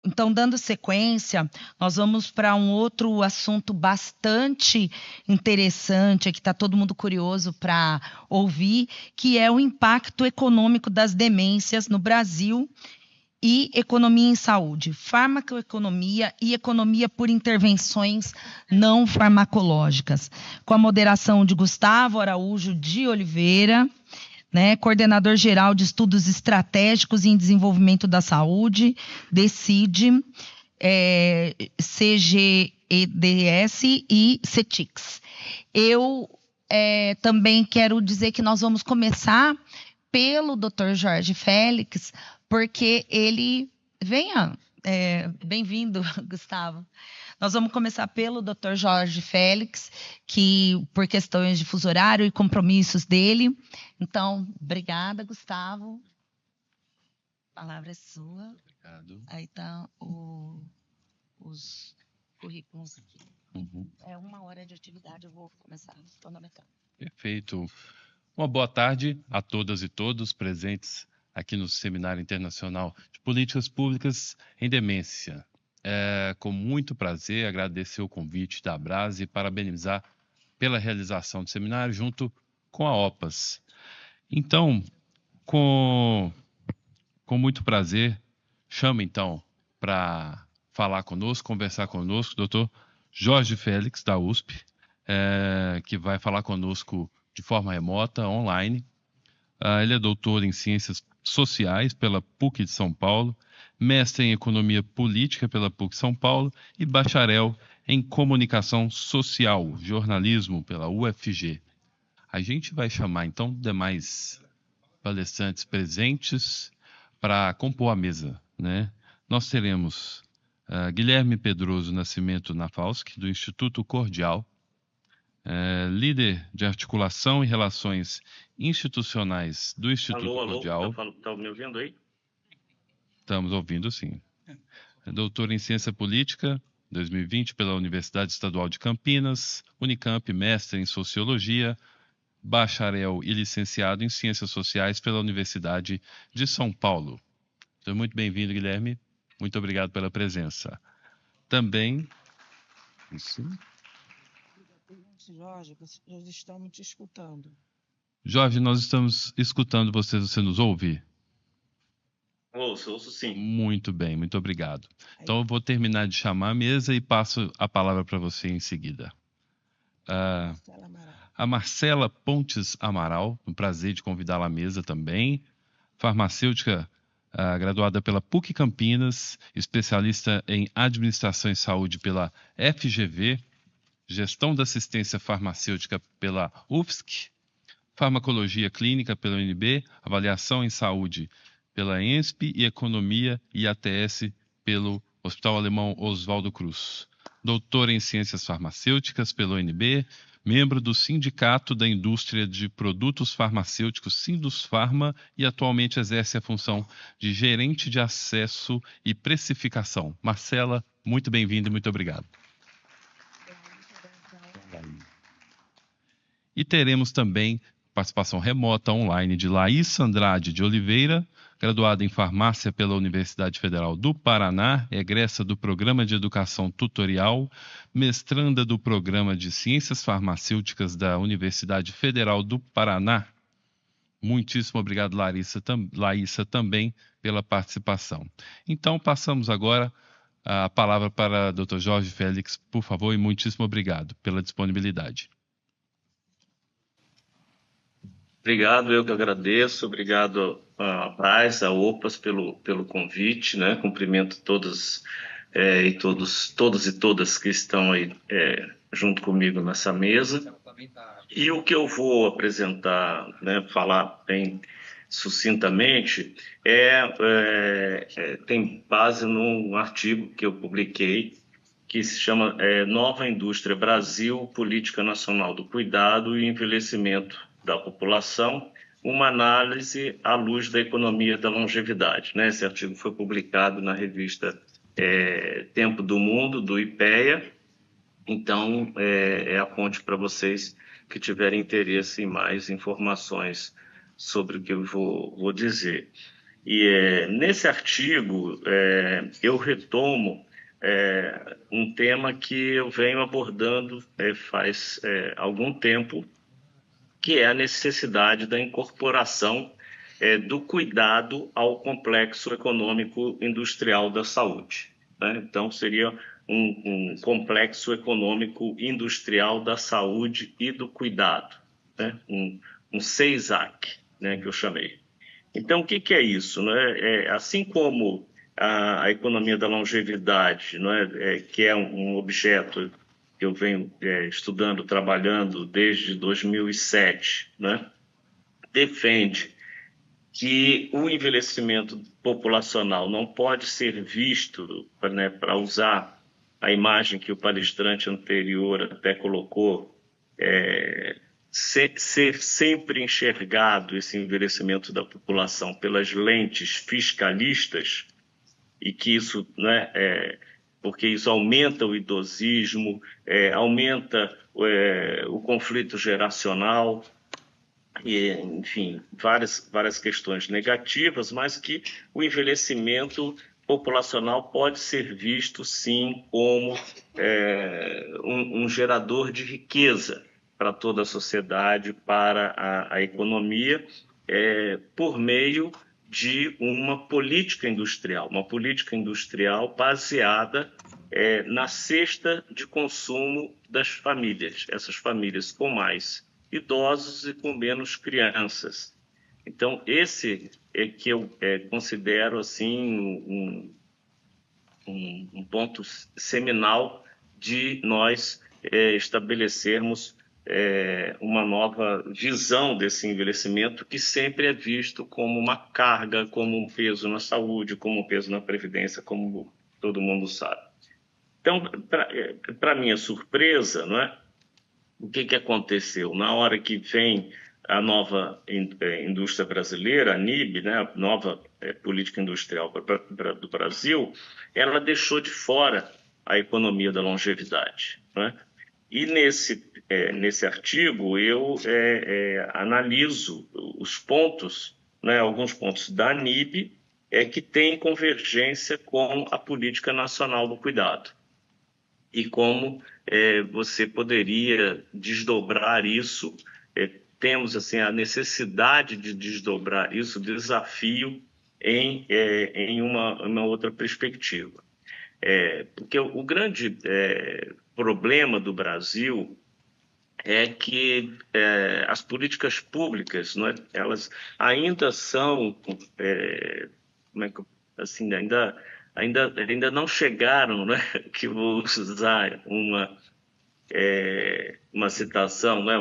Então, dando sequência, nós vamos para um outro assunto bastante interessante, que está todo mundo curioso para ouvir, que é o impacto econômico das demências no Brasil e economia em saúde, farmacoeconomia e economia por intervenções não farmacológicas, com a moderação de Gustavo Araújo de Oliveira, né, coordenador geral de estudos estratégicos em desenvolvimento da saúde, DECID, CGEDS e CETICS. Eu também quero dizer que nós vamos começar pelo Dr. Jorge Félix, porque ele... Venha, bem-vindo, Gustavo. Nós vamos começar pelo Dr. Jorge Félix, que por questões de fuso horário e compromissos dele. Então, obrigada, Gustavo. A palavra é sua. Obrigado. Aí está os currículos aqui. Uhum. É 1 hora de atividade, eu vou começar cronometrando. Perfeito. Uma boa tarde a todas e todos presentes aqui no Seminário Internacional de Políticas Públicas em Demência. Com muito prazer, agradecer o convite da Abrase e parabenizar pela realização do seminário junto com a OPAS. Então, com muito prazer, chamo então para falar conosco, conversar conosco, o Dr. Jorge Félix, da USP, que vai falar conosco de forma remota, online. Ele é doutor em Ciências Sociais pela PUC de São Paulo, mestre em Economia Política pela PUC São Paulo e bacharel em Comunicação Social, Jornalismo pela UFG. A gente vai chamar, então, demais palestrantes presentes para compor a mesa, né? Nós teremos Guilherme Pedroso Nascimento Nafalski, do Instituto Cordial, líder de articulação e relações institucionais do Instituto Cordial. Tá me ouvindo aí? Estamos ouvindo, sim. Doutor em Ciência Política, 2020, pela Universidade Estadual de Campinas, Unicamp, mestre em Sociologia, bacharel e licenciado em Ciências Sociais pela Universidade de São Paulo. Então, muito bem-vindo, Guilherme. Muito obrigado pela presença. Também... Isso. Jorge, nós estamos te escutando. Jorge, nós estamos escutando você. Você nos ouve? Ouço sim. Muito bem, muito obrigado. Então eu vou terminar de chamar a mesa e passo a palavra para você em seguida. A Marcela Pontes Amaral, um prazer de convidá-la à mesa também. Farmacêutica, graduada pela PUC Campinas, especialista em Administração e Saúde pela FGV, Gestão da Assistência Farmacêutica pela UFSC, Farmacologia Clínica pela UNB, Avaliação em Saúde pela ENSP e Economia e ATS pelo Hospital Alemão Oswaldo Cruz. Doutora em Ciências Farmacêuticas pela UNB, membro do Sindicato da Indústria de Produtos Farmacêuticos, Sindusfarma, e atualmente exerce a função de Gerente de Acesso e Precificação. Marcela, muito bem-vinda e muito obrigado. E teremos também participação remota online de Laísa Andrade de Oliveira, graduada em Farmácia pela Universidade Federal do Paraná, egressa do Programa de Educação Tutorial, mestranda do Programa de Ciências Farmacêuticas da Universidade Federal do Paraná. Muitíssimo obrigado, Laísa, também pela participação. Então, passamos agora a palavra para o Dr. Jorge Félix, por favor, e muitíssimo obrigado pela disponibilidade. Obrigado, eu que agradeço. Obrigado à Paz, à OPAS pelo convite, né? Cumprimento todos e todas que estão aí junto comigo nessa mesa. E o que eu vou apresentar, né, falar bem sucintamente, tem base num artigo que eu publiquei, que se chama Nova Indústria Brasil, Política Nacional do Cuidado e Envelhecimento da População, uma análise à luz da economia da longevidade. Né? Esse artigo foi publicado na revista Tempo do Mundo, do IPEA. Então, é a fonte para vocês que tiverem interesse em mais informações sobre o que eu vou dizer. E nesse artigo eu retomo um tema que eu venho abordando faz algum tempo, que é a necessidade da incorporação do cuidado ao complexo econômico industrial da saúde, né? Então, seria um complexo econômico industrial da saúde e do cuidado, né? Um CEISAC, né, que eu chamei. Então, o que é isso, né? Assim como a economia da longevidade, né, que é um objeto que eu venho estudando, trabalhando desde 2007, né, defende que o envelhecimento populacional não pode ser visto, né, para usar a imagem que o palestrante anterior até colocou, ser sempre enxergado esse envelhecimento da população pelas lentes fiscalistas, e que isso, né, porque isso aumenta o idosismo, aumenta o conflito geracional, e, enfim, várias questões negativas, mas que o envelhecimento populacional pode ser visto, sim, como um gerador de riqueza para toda a sociedade, para a economia, por meio de uma política industrial baseada na cesta de consumo das famílias, essas famílias com mais idosos e com menos crianças. Então, esse é que eu considero assim um ponto seminal de nós estabelecermos uma nova visão desse envelhecimento, que sempre é visto como uma carga, como um peso na saúde, como um peso na previdência, como todo mundo sabe. Então, para minha surpresa, não é? O que aconteceu? Na hora que vem a nova indústria brasileira, a NIB, né, a nova política industrial do Brasil, ela deixou de fora a economia da longevidade, né? E nesse artigo eu analiso os pontos, né, alguns pontos da NIB que têm convergência com a Política Nacional do Cuidado. E como você poderia desdobrar isso, temos assim a necessidade de desdobrar isso, o desafio em uma outra perspectiva. Porque o grande problema do Brasil é que as políticas públicas, não é, elas ainda são, como é que, assim, ainda não chegaram, né? Que vou usar uma citação, né?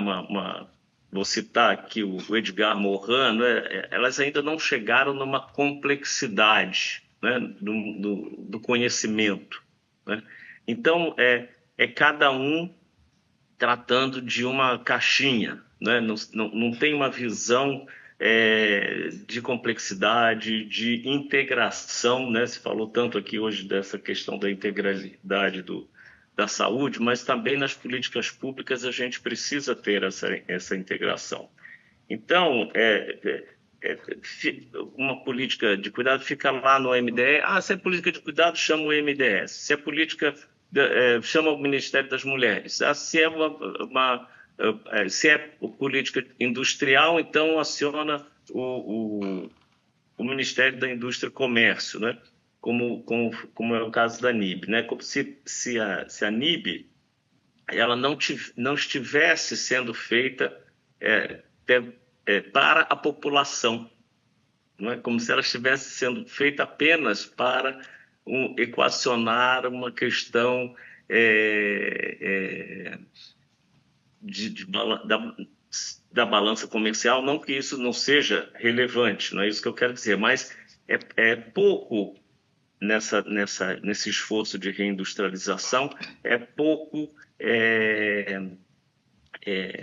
Vou citar aqui o Edgar Morin, né? Elas ainda não chegaram numa complexidade, né, do conhecimento, né? Então, é cada um tratando de uma caixinha, né? Não tem uma visão de complexidade, de integração, né? Se falou tanto aqui hoje dessa questão da integralidade da saúde, mas também nas políticas públicas a gente precisa ter essa integração. Então, uma política de cuidado fica lá no MDS. Se é política de cuidado, chama o MDS. Se é política, chama o Ministério das Mulheres. Se é política industrial, então aciona o Ministério da Indústria e Comércio, né? Como é o caso da NIB, né? Como se a NIB ela não estivesse sendo feita para a população, não é? Como se ela estivesse sendo feita apenas para equacionar uma questão da balança comercial. Não que isso não seja relevante, não é isso que eu quero dizer, mas é pouco nesse esforço de reindustrialização, é pouco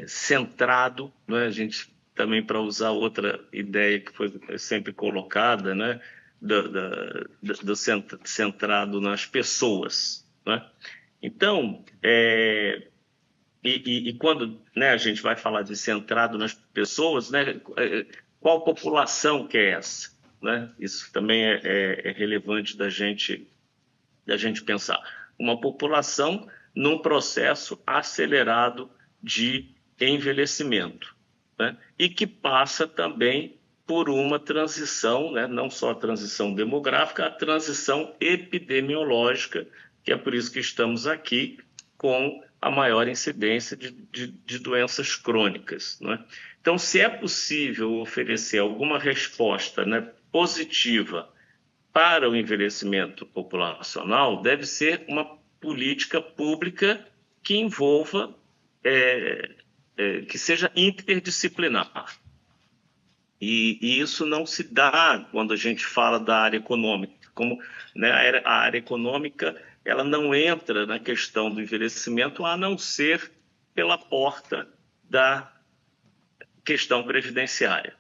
centrado, né? A gente também, para usar outra ideia que foi sempre colocada, né? Centrado nas pessoas, né? Então, quando, né, a gente vai falar de centrado nas pessoas, né, qual população que é essa? né? Isso também é relevante da gente pensar. Uma população num processo acelerado de envelhecimento, né? E que passa também por uma transição, né? Não só a transição demográfica, a transição epidemiológica, que é por isso que estamos aqui com a maior incidência de doenças crônicas, né? Então, se é possível oferecer alguma resposta, né, positiva para o envelhecimento populacional, deve ser uma política pública que envolva, que seja interdisciplinar. E isso não se dá quando a gente fala da área econômica. Como, né, a área econômica ela não entra na questão do envelhecimento a não ser pela porta da questão previdenciária.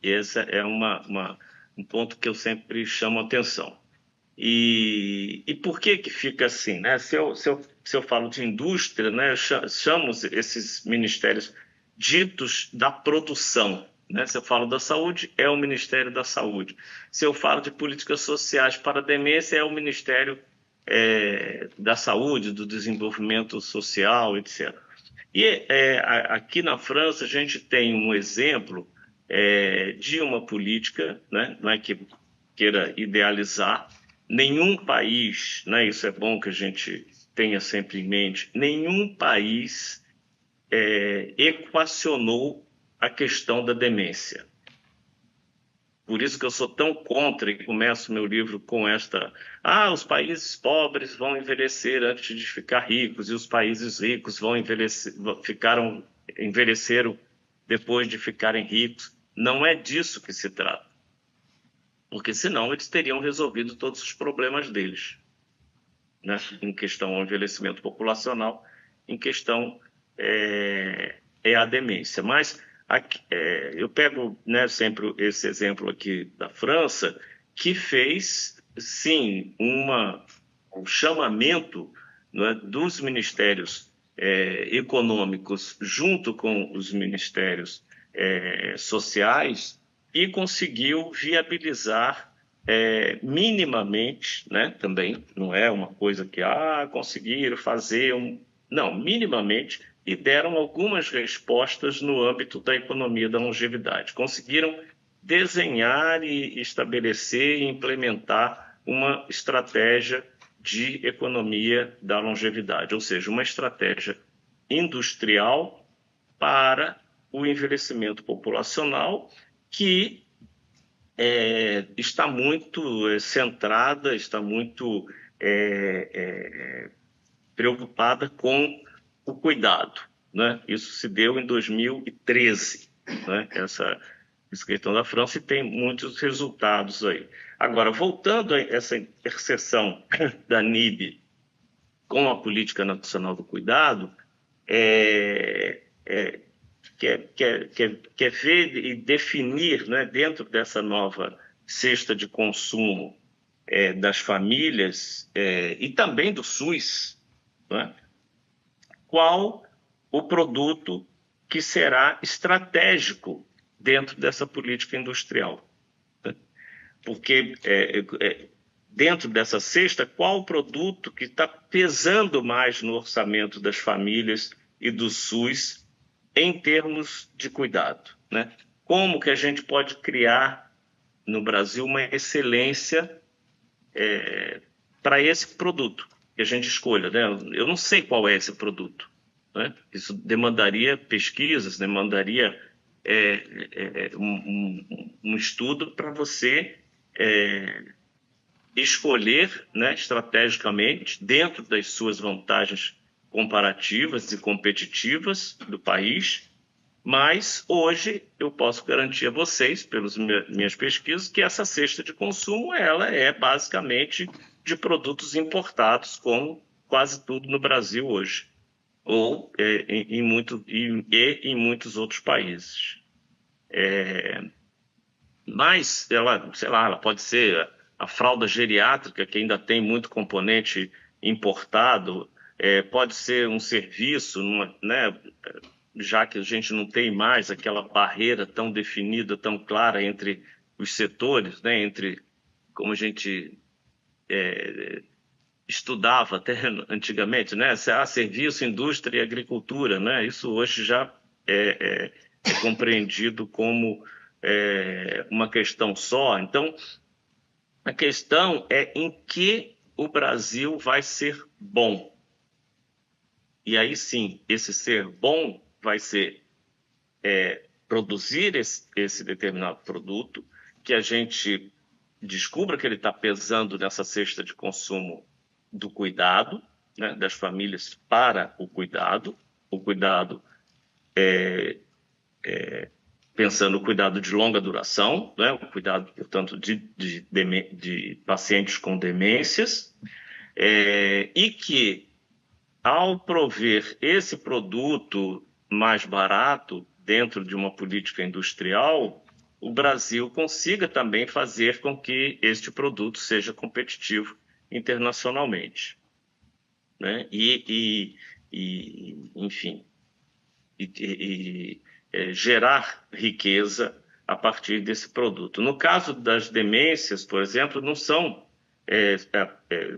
Esse é um ponto que eu sempre chamo atenção. E por que fica assim, né? Se eu falo de indústria, né, eu chamo esses ministérios ditos da produção, né? Se eu falo da saúde, é o Ministério da Saúde. Se eu falo de políticas sociais para a demência, é o Ministério da Saúde, do Desenvolvimento Social, etc. E aqui na França a gente tem um exemplo de uma política, né? Não é que queira idealizar, nenhum país, né? Isso é bom que a gente tenha sempre em mente, nenhum país equacionou a questão da demência. Por isso que eu sou tão contra e começo meu livro com esta... os países pobres vão envelhecer antes de ficar ricos e os países ricos vão envelheceram depois de ficarem ricos. Não é disso que se trata. Porque senão eles teriam resolvido todos os problemas deles, né? Em questão ao envelhecimento populacional, em questão a demência. Mas eu pego, né, sempre esse exemplo aqui da França, que fez, sim, um chamamento, né, dos ministérios econômicos junto com os ministérios sociais e conseguiu viabilizar minimamente, né, também não é uma coisa que conseguiram fazer não, minimamente, e deram algumas respostas no âmbito da economia da longevidade. Conseguiram desenhar e estabelecer e implementar uma estratégia de economia da longevidade, ou seja, uma estratégia industrial para o envelhecimento populacional que está muito centrada, está muito preocupada com o cuidado, né? Isso se deu em 2013, né? Essa questão da França, e tem muitos resultados aí. Agora, voltando a essa interseção da NIB com a Política Nacional do Cuidado, quer ver e definir, né, dentro dessa nova cesta de consumo das famílias e também do SUS, né, qual o produto que será estratégico dentro dessa política industrial. Né? Porque dentro dessa cesta, qual o produto que está pesando mais no orçamento das famílias e do SUS em termos de cuidado, né? Como que a gente pode criar no Brasil uma excelência para esse produto que a gente escolha, né? Eu não sei qual é esse produto, né? Isso demandaria pesquisas, demandaria um estudo para você escolher, né, estrategicamente, dentro das suas vantagens comparativas e competitivas do país, mas hoje eu posso garantir a vocês, pelas minhas pesquisas, que essa cesta de consumo ela é basicamente de produtos importados, como quase tudo no Brasil hoje, ou em muitos outros países. Mas ela pode ser a fralda geriátrica, que ainda tem muito componente importado, pode ser um serviço, né, já que a gente não tem mais aquela barreira tão definida, tão clara entre os setores, né, entre como a gente estudava até antigamente, né, serviço, indústria e agricultura, né, isso hoje já é compreendido como uma questão só. Então, a questão é em que o Brasil vai ser bom. E aí sim, esse ser bom vai ser produzir esse determinado produto, que a gente descubra que ele está pesando nessa cesta de consumo do cuidado, né, das famílias para o cuidado pensando no cuidado de longa duração, né, o cuidado, portanto, de pacientes com demências, e que, ao prover esse produto mais barato dentro de uma política industrial, o Brasil consiga também fazer com que este produto seja competitivo internacionalmente, né? Enfim, gerar riqueza a partir desse produto. No caso das demências, por exemplo, não são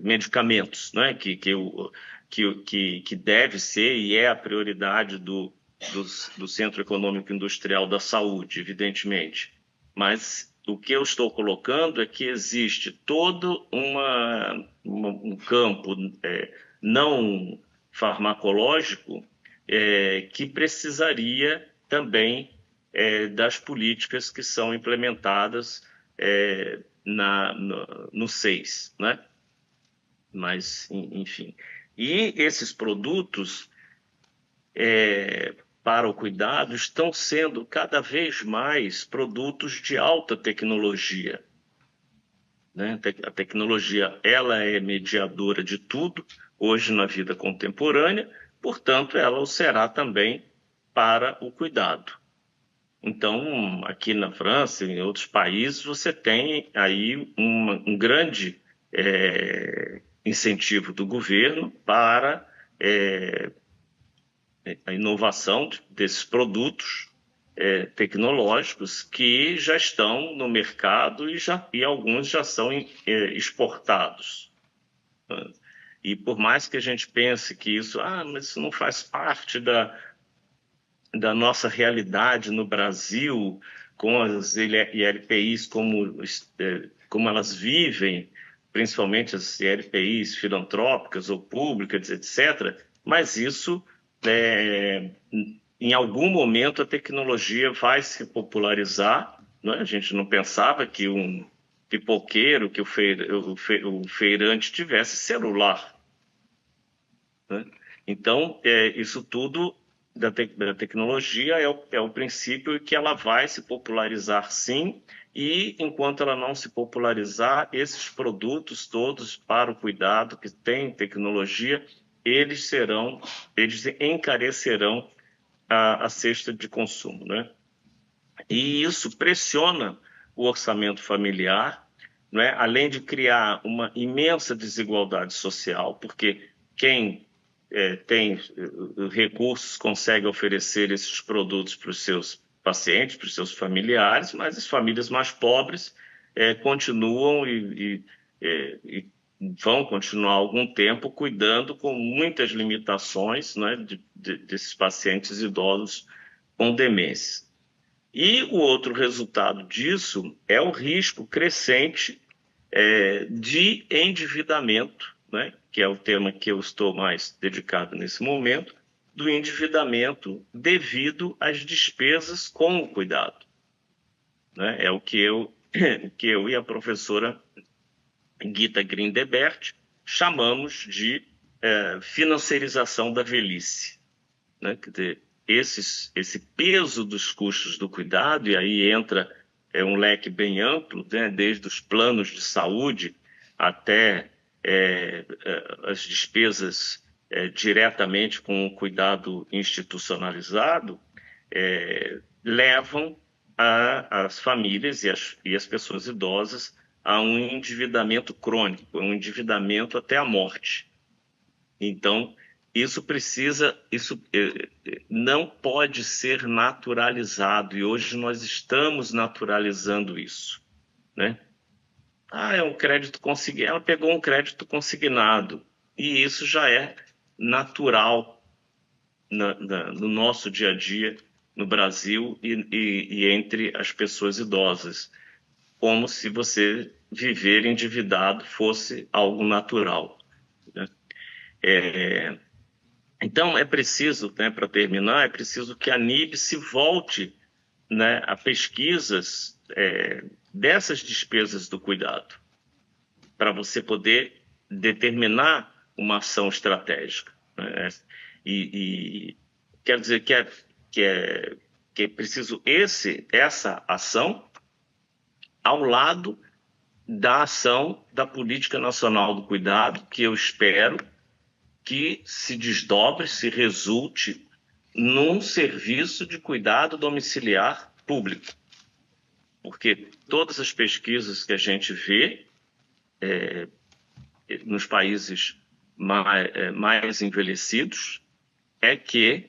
medicamentos, né? que deve ser e é a prioridade do Centro Econômico Industrial da Saúde, evidentemente. Mas o que eu estou colocando é que existe todo um campo não farmacológico que precisaria também das políticas que são implementadas no SEIS, né? Mas, enfim. E esses produtos para o cuidado estão sendo cada vez mais produtos de alta tecnologia, né? A tecnologia, ela é mediadora de tudo hoje na vida contemporânea, portanto, ela o será também para o cuidado. Então, aqui na França e em outros países, você tem aí um grande incentivo do governo para a inovação desses produtos tecnológicos que já estão no mercado e alguns já são exportados. E por mais que a gente pense que mas isso não faz parte da nossa realidade no Brasil, com as ILPIs, como elas vivem, principalmente as ILPIs filantrópicas ou públicas, etc. Mas isso, em algum momento, a tecnologia vai se popularizar, não é? A gente não pensava que um pipoqueiro, que o feirante tivesse celular, né? Então, isso tudo da tecnologia é o princípio que ela vai se popularizar, sim, e enquanto ela não se popularizar, esses produtos todos para o cuidado que tem tecnologia, eles encarecerão a cesta de consumo, né? E isso pressiona o orçamento familiar, né? Além de criar uma imensa desigualdade social, porque quem tem recursos consegue oferecer esses produtos para os seus pacientes, para os seus familiares, mas as famílias mais pobres continuam e vão continuar algum tempo cuidando com muitas limitações, né, desses pacientes idosos com demência. E o outro resultado disso é o risco crescente de endividamento, né, que é o tema que eu estou mais dedicado nesse momento, do endividamento devido às despesas com o cuidado, né? É o que eu e a professora Gita Grindebert chamamos de financiarização da velhice, né? Quer dizer, esse peso dos custos do cuidado, e aí entra um leque bem amplo, né? Desde os planos de saúde até as despesas diretamente com o cuidado institucionalizado, levam as famílias e as pessoas idosas a um endividamento crônico, um endividamento até a morte. Então, isso não pode ser naturalizado, e hoje nós estamos naturalizando isso. né? É um crédito consignado. Ela pegou um crédito consignado. E isso já é natural no nosso dia a dia no Brasil e entre as pessoas idosas. Como se você viver endividado fosse algo natural, né? Então, é preciso, né, para terminar, é preciso que a NIB se volte, né, a pesquisas dessas despesas do cuidado, para você poder determinar uma ação estratégica, né? E quero dizer que é preciso essa ação ao lado da ação da Política Nacional do Cuidado, que eu espero que se desdobre, se resulte num serviço de cuidado domiciliar público. Porque todas as pesquisas que a gente vê nos países mais envelhecidos é que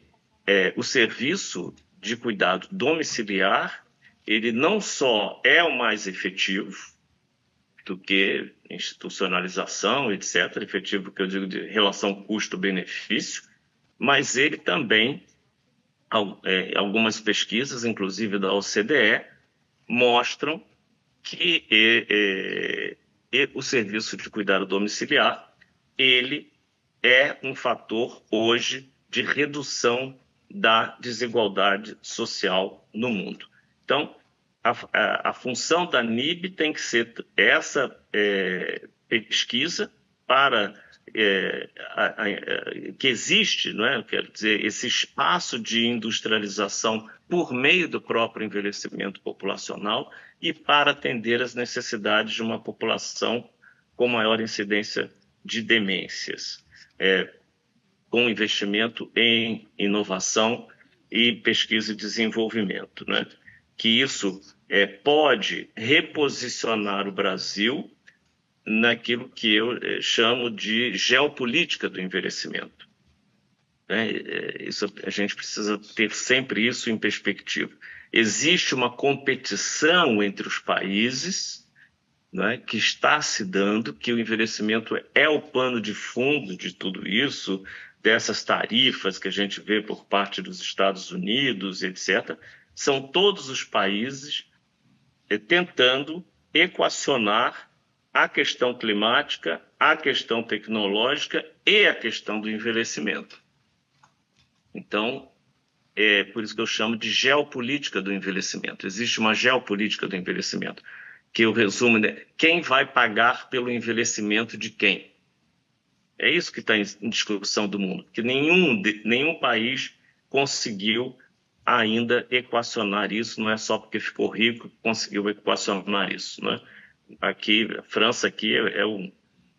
o serviço de cuidado domiciliar, ele não só é o mais efetivo do que institucionalização, etc., efetivo que eu digo de relação custo-benefício, mas ele também, algumas pesquisas, inclusive da OCDE, mostram que o serviço de cuidado domiciliar, ele é um fator hoje de redução da desigualdade social no mundo. Então, a função da NIB tem que ser essa pesquisa para que existe, não é? Quero dizer, esse espaço de industrialização por meio do próprio envelhecimento populacional e para atender as necessidades de uma população com maior incidência de demências, com investimento em inovação e pesquisa e desenvolvimento, né? Que isso pode reposicionar o Brasil naquilo que eu chamo de geopolítica do envelhecimento. A gente precisa ter sempre isso em perspectiva. Existe uma competição entre os países, né, que está se dando, que o envelhecimento é o pano de fundo de tudo isso, dessas tarifas que a gente vê por parte dos Estados Unidos, etc., são todos os países tentando equacionar a questão climática, a questão tecnológica e a questão do envelhecimento. Então, é por isso que eu chamo de geopolítica do envelhecimento. Existe uma geopolítica do envelhecimento, que eu resumo, né? Quem vai pagar pelo envelhecimento de quem? É isso que está em discussão do mundo, que nenhum país conseguiu ainda equacionar isso, não é só porque ficou rico que conseguiu equacionar isso, né? Aqui, a França aqui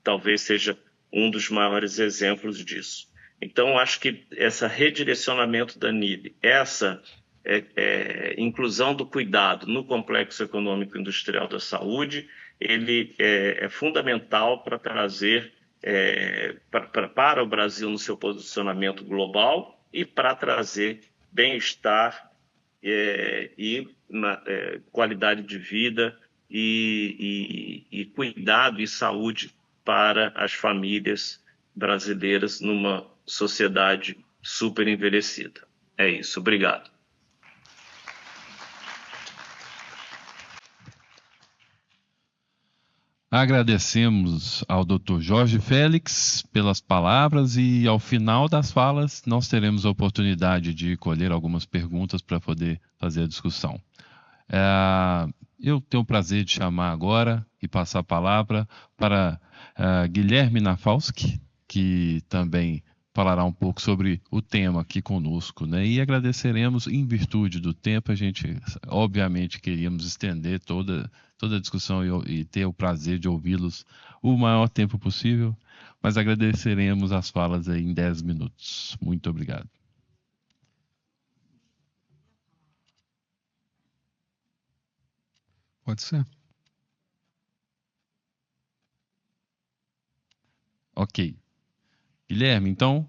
talvez seja um dos maiores exemplos disso. Então, acho que esse redirecionamento da NIB, essa inclusão do cuidado no complexo econômico industrial da saúde, ele é fundamental para trazer para o Brasil no seu posicionamento global e para trazer bem-estar e qualidade de vida e cuidado e saúde para as famílias brasileiras numa sociedade super envelhecida. É isso. Obrigado. Agradecemos ao Dr. Jorge Félix pelas palavras e ao final das falas nós teremos a oportunidade de colher algumas perguntas para poder fazer a discussão. Eu tenho o prazer de chamar agora e passar a palavra para Guilherme Nafalski, que também falará um pouco sobre o tema aqui conosco, né? E agradeceremos, em virtude do tempo, a gente obviamente queríamos estender toda a discussão e ter o prazer de ouvi-los o maior tempo possível, mas agradeceremos as falas aí em 10 minutos. Muito obrigado. Pode ser. Ok. Guilherme, então,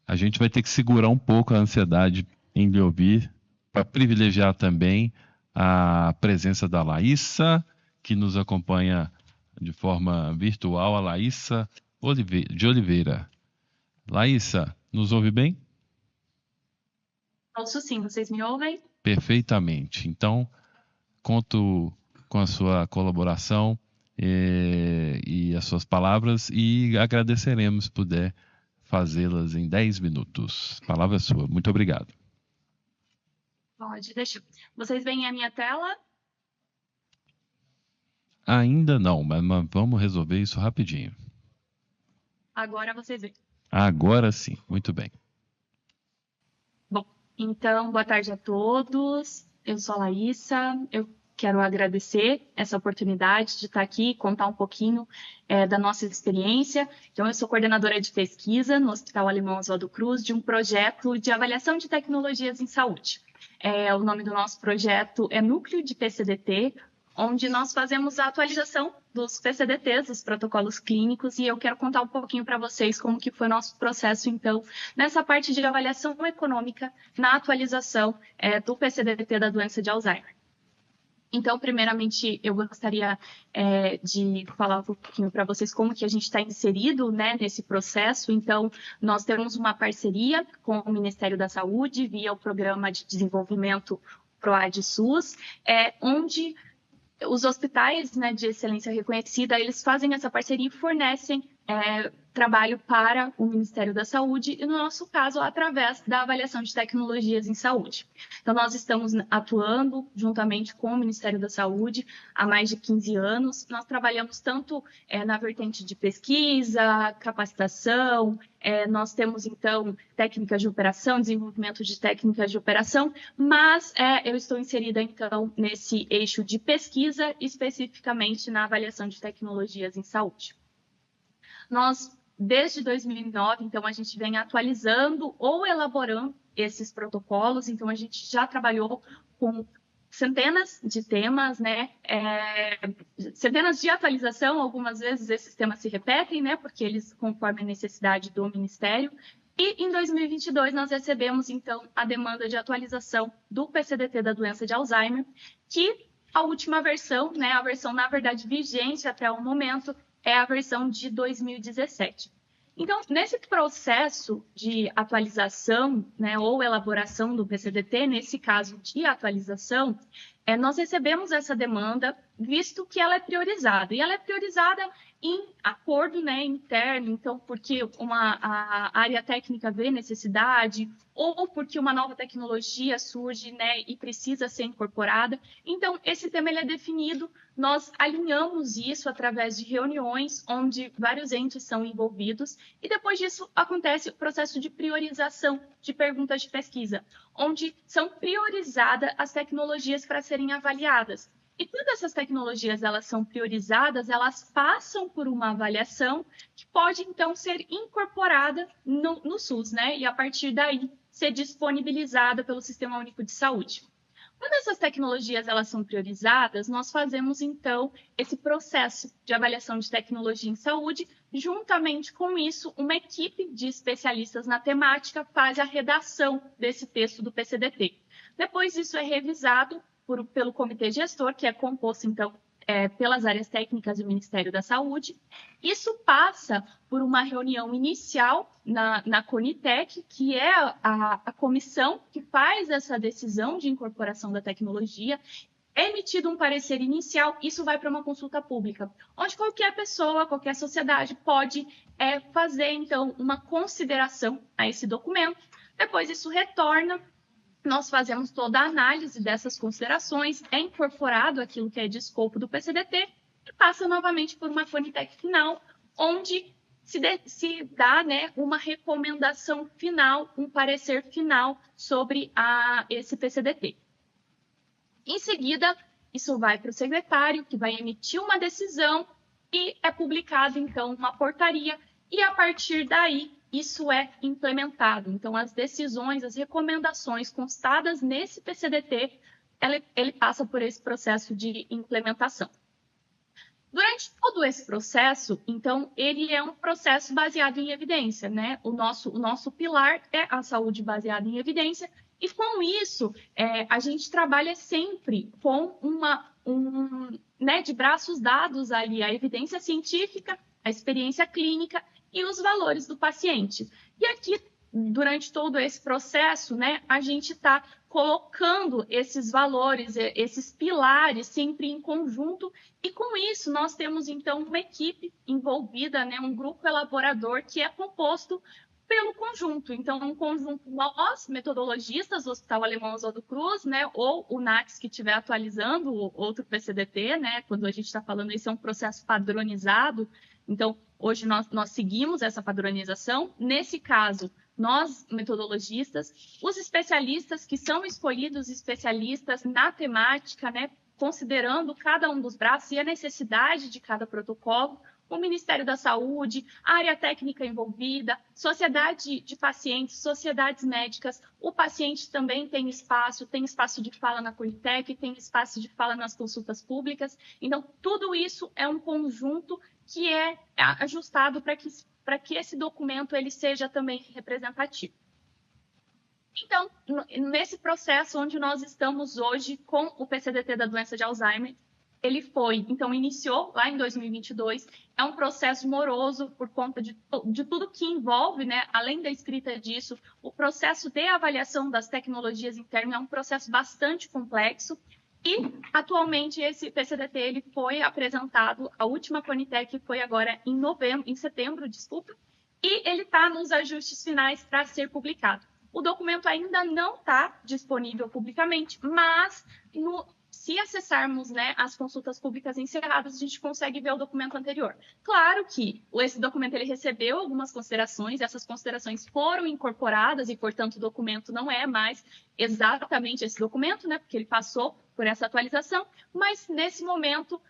a gente vai ter que segurar um pouco a ansiedade em lhe ouvir, para privilegiar também a presença da Laísa que nos acompanha de forma virtual, a Laísa de Oliveira. Laísa, nos ouve bem? Ouço sim, vocês me ouvem? Perfeitamente. Então, conto com a sua colaboração e as suas palavras e agradeceremos se puder fazê-las em 10 minutos. A palavra é sua. Muito obrigado. Pode, deixa. Vocês veem a minha tela? Ainda não, mas vamos resolver isso rapidinho. Agora vocês veem. Agora sim, muito bem. Bom, então, boa tarde a todos. Eu sou a Laísa. Eu quero agradecer essa oportunidade de estar aqui e contar um pouquinho da nossa experiência. Então, eu sou coordenadora de pesquisa no Hospital Alemão Oswaldo Cruz de um projeto de avaliação de tecnologias em saúde. O nome do nosso projeto é Núcleo de PCDT, onde nós fazemos a atualização dos PCDTs, dos protocolos clínicos, e eu quero contar um pouquinho para vocês como que foi o nosso processo, então, nessa parte de avaliação econômica, na atualização do PCDT da doença de Alzheimer. Então, primeiramente, eu gostaria de falar um pouquinho para vocês como que a gente está inserido, né, nesse processo. Então, nós temos uma parceria com o Ministério da Saúde, via o Programa de Desenvolvimento PROAD-SUS, onde os hospitais, né, de excelência reconhecida, eles fazem essa parceria e fornecem trabalho para o Ministério da Saúde e, no nosso caso, através da avaliação de tecnologias em saúde. Então, nós estamos atuando juntamente com o Ministério da Saúde há mais de 15 anos. Nós trabalhamos tanto na vertente de pesquisa, capacitação, nós temos, então, técnicas de operação, desenvolvimento de técnicas de operação, mas eu estou inserida, então, nesse eixo de pesquisa, especificamente na avaliação de tecnologias em saúde. Nós, desde 2009, então, a gente vem atualizando ou elaborando esses protocolos, então a gente já trabalhou com centenas de temas, né, centenas de atualização, algumas vezes esses temas se repetem, né, porque eles conforme a necessidade do Ministério, e em 2022 nós recebemos, então, a demanda de atualização do PCDT da doença de Alzheimer, que a última versão, né, a versão, na verdade, vigente até o momento, é a versão de 2017. Então, nesse processo de atualização, né, ou elaboração do PCDT, nesse caso de atualização, nós recebemos essa demanda, visto que ela é priorizada. E ela é priorizada em acordo, né, interno, então, porque a área técnica vê necessidade, ou porque uma nova tecnologia surge, né, e precisa ser incorporada. Então, esse tema ele é definido, nós alinhamos isso através de reuniões, onde vários entes são envolvidos, e depois disso acontece o processo de priorização de perguntas de pesquisa, onde são priorizadas as tecnologias para serem avaliadas. E quando essas tecnologias elas são priorizadas, elas passam por uma avaliação que pode, então, ser incorporada no SUS, né? E, a partir daí, ser disponibilizada pelo Sistema Único de Saúde. Quando essas tecnologias elas são priorizadas, nós fazemos, então, esse processo de avaliação de tecnologia em saúde. Juntamente com isso, uma equipe de especialistas na temática faz a redação desse texto do PCDT. Depois, isso é revisado pelo comitê gestor, que é composto, então, pelas áreas técnicas do Ministério da Saúde. Isso passa por uma reunião inicial na Conitec, que é a comissão que faz essa decisão de incorporação da tecnologia. É emitido um parecer inicial, isso vai para uma consulta pública, onde qualquer pessoa, qualquer sociedade pode fazer, então, uma consideração a esse documento. Depois isso retorna. Nós fazemos toda a análise dessas considerações, é incorporado aquilo que é de escopo do PCDT e passa novamente por uma Conitec final, onde se dá, né, uma recomendação final, um parecer final sobre esse PCDT. Em seguida, isso vai para o secretário, que vai emitir uma decisão e é publicado, então, uma portaria e, a partir daí, isso é implementado. Então, as decisões, as recomendações constadas nesse PCDT, ele passa por esse processo de implementação. Durante todo esse processo, então, ele é um processo baseado em evidência, né? O nosso pilar é a saúde baseada em evidência, e com isso, a gente trabalha sempre com né, de braços dados ali a evidência científica, a experiência clínica e os valores do paciente. E aqui, durante todo esse processo, né, a gente está colocando esses valores, esses pilares sempre em conjunto, e com isso nós temos então uma equipe envolvida, né, um grupo elaborador que é composto pelo conjunto. Então, um conjunto nós, metodologistas do Hospital Alemão Oswaldo Cruz, né, ou o NACS que estiver atualizando, outro PCDT, né, quando a gente está falando isso é um processo padronizado. Então, hoje nós seguimos essa padronização. Nesse caso, nós, metodologistas, os especialistas que são escolhidos, especialistas na temática, né, considerando cada um dos braços e a necessidade de cada protocolo, o Ministério da Saúde, a área técnica envolvida, sociedade de pacientes, sociedades médicas, o paciente também tem espaço de fala na Curitec, tem espaço de fala nas consultas públicas. Então, tudo isso é um conjunto que é ajustado para que esse documento ele seja também representativo. Então, nesse processo onde nós estamos hoje com o PCDT da doença de Alzheimer, ele iniciou lá em 2022, é um processo moroso por conta de tudo que envolve, né, além da escrita disso, o processo de avaliação das tecnologias internas é um processo bastante complexo e, atualmente, esse PCDT ele foi apresentado, a última Conitec foi agora em setembro, e ele está nos ajustes finais para ser publicado. O documento ainda não está disponível publicamente, mas se acessarmos, né, as consultas públicas encerradas, a gente consegue ver o documento anterior. Claro que esse documento ele recebeu algumas considerações, essas considerações foram incorporadas e, portanto, o documento não é mais exatamente esse documento, né, porque ele passou por essa atualização, mas nesse momento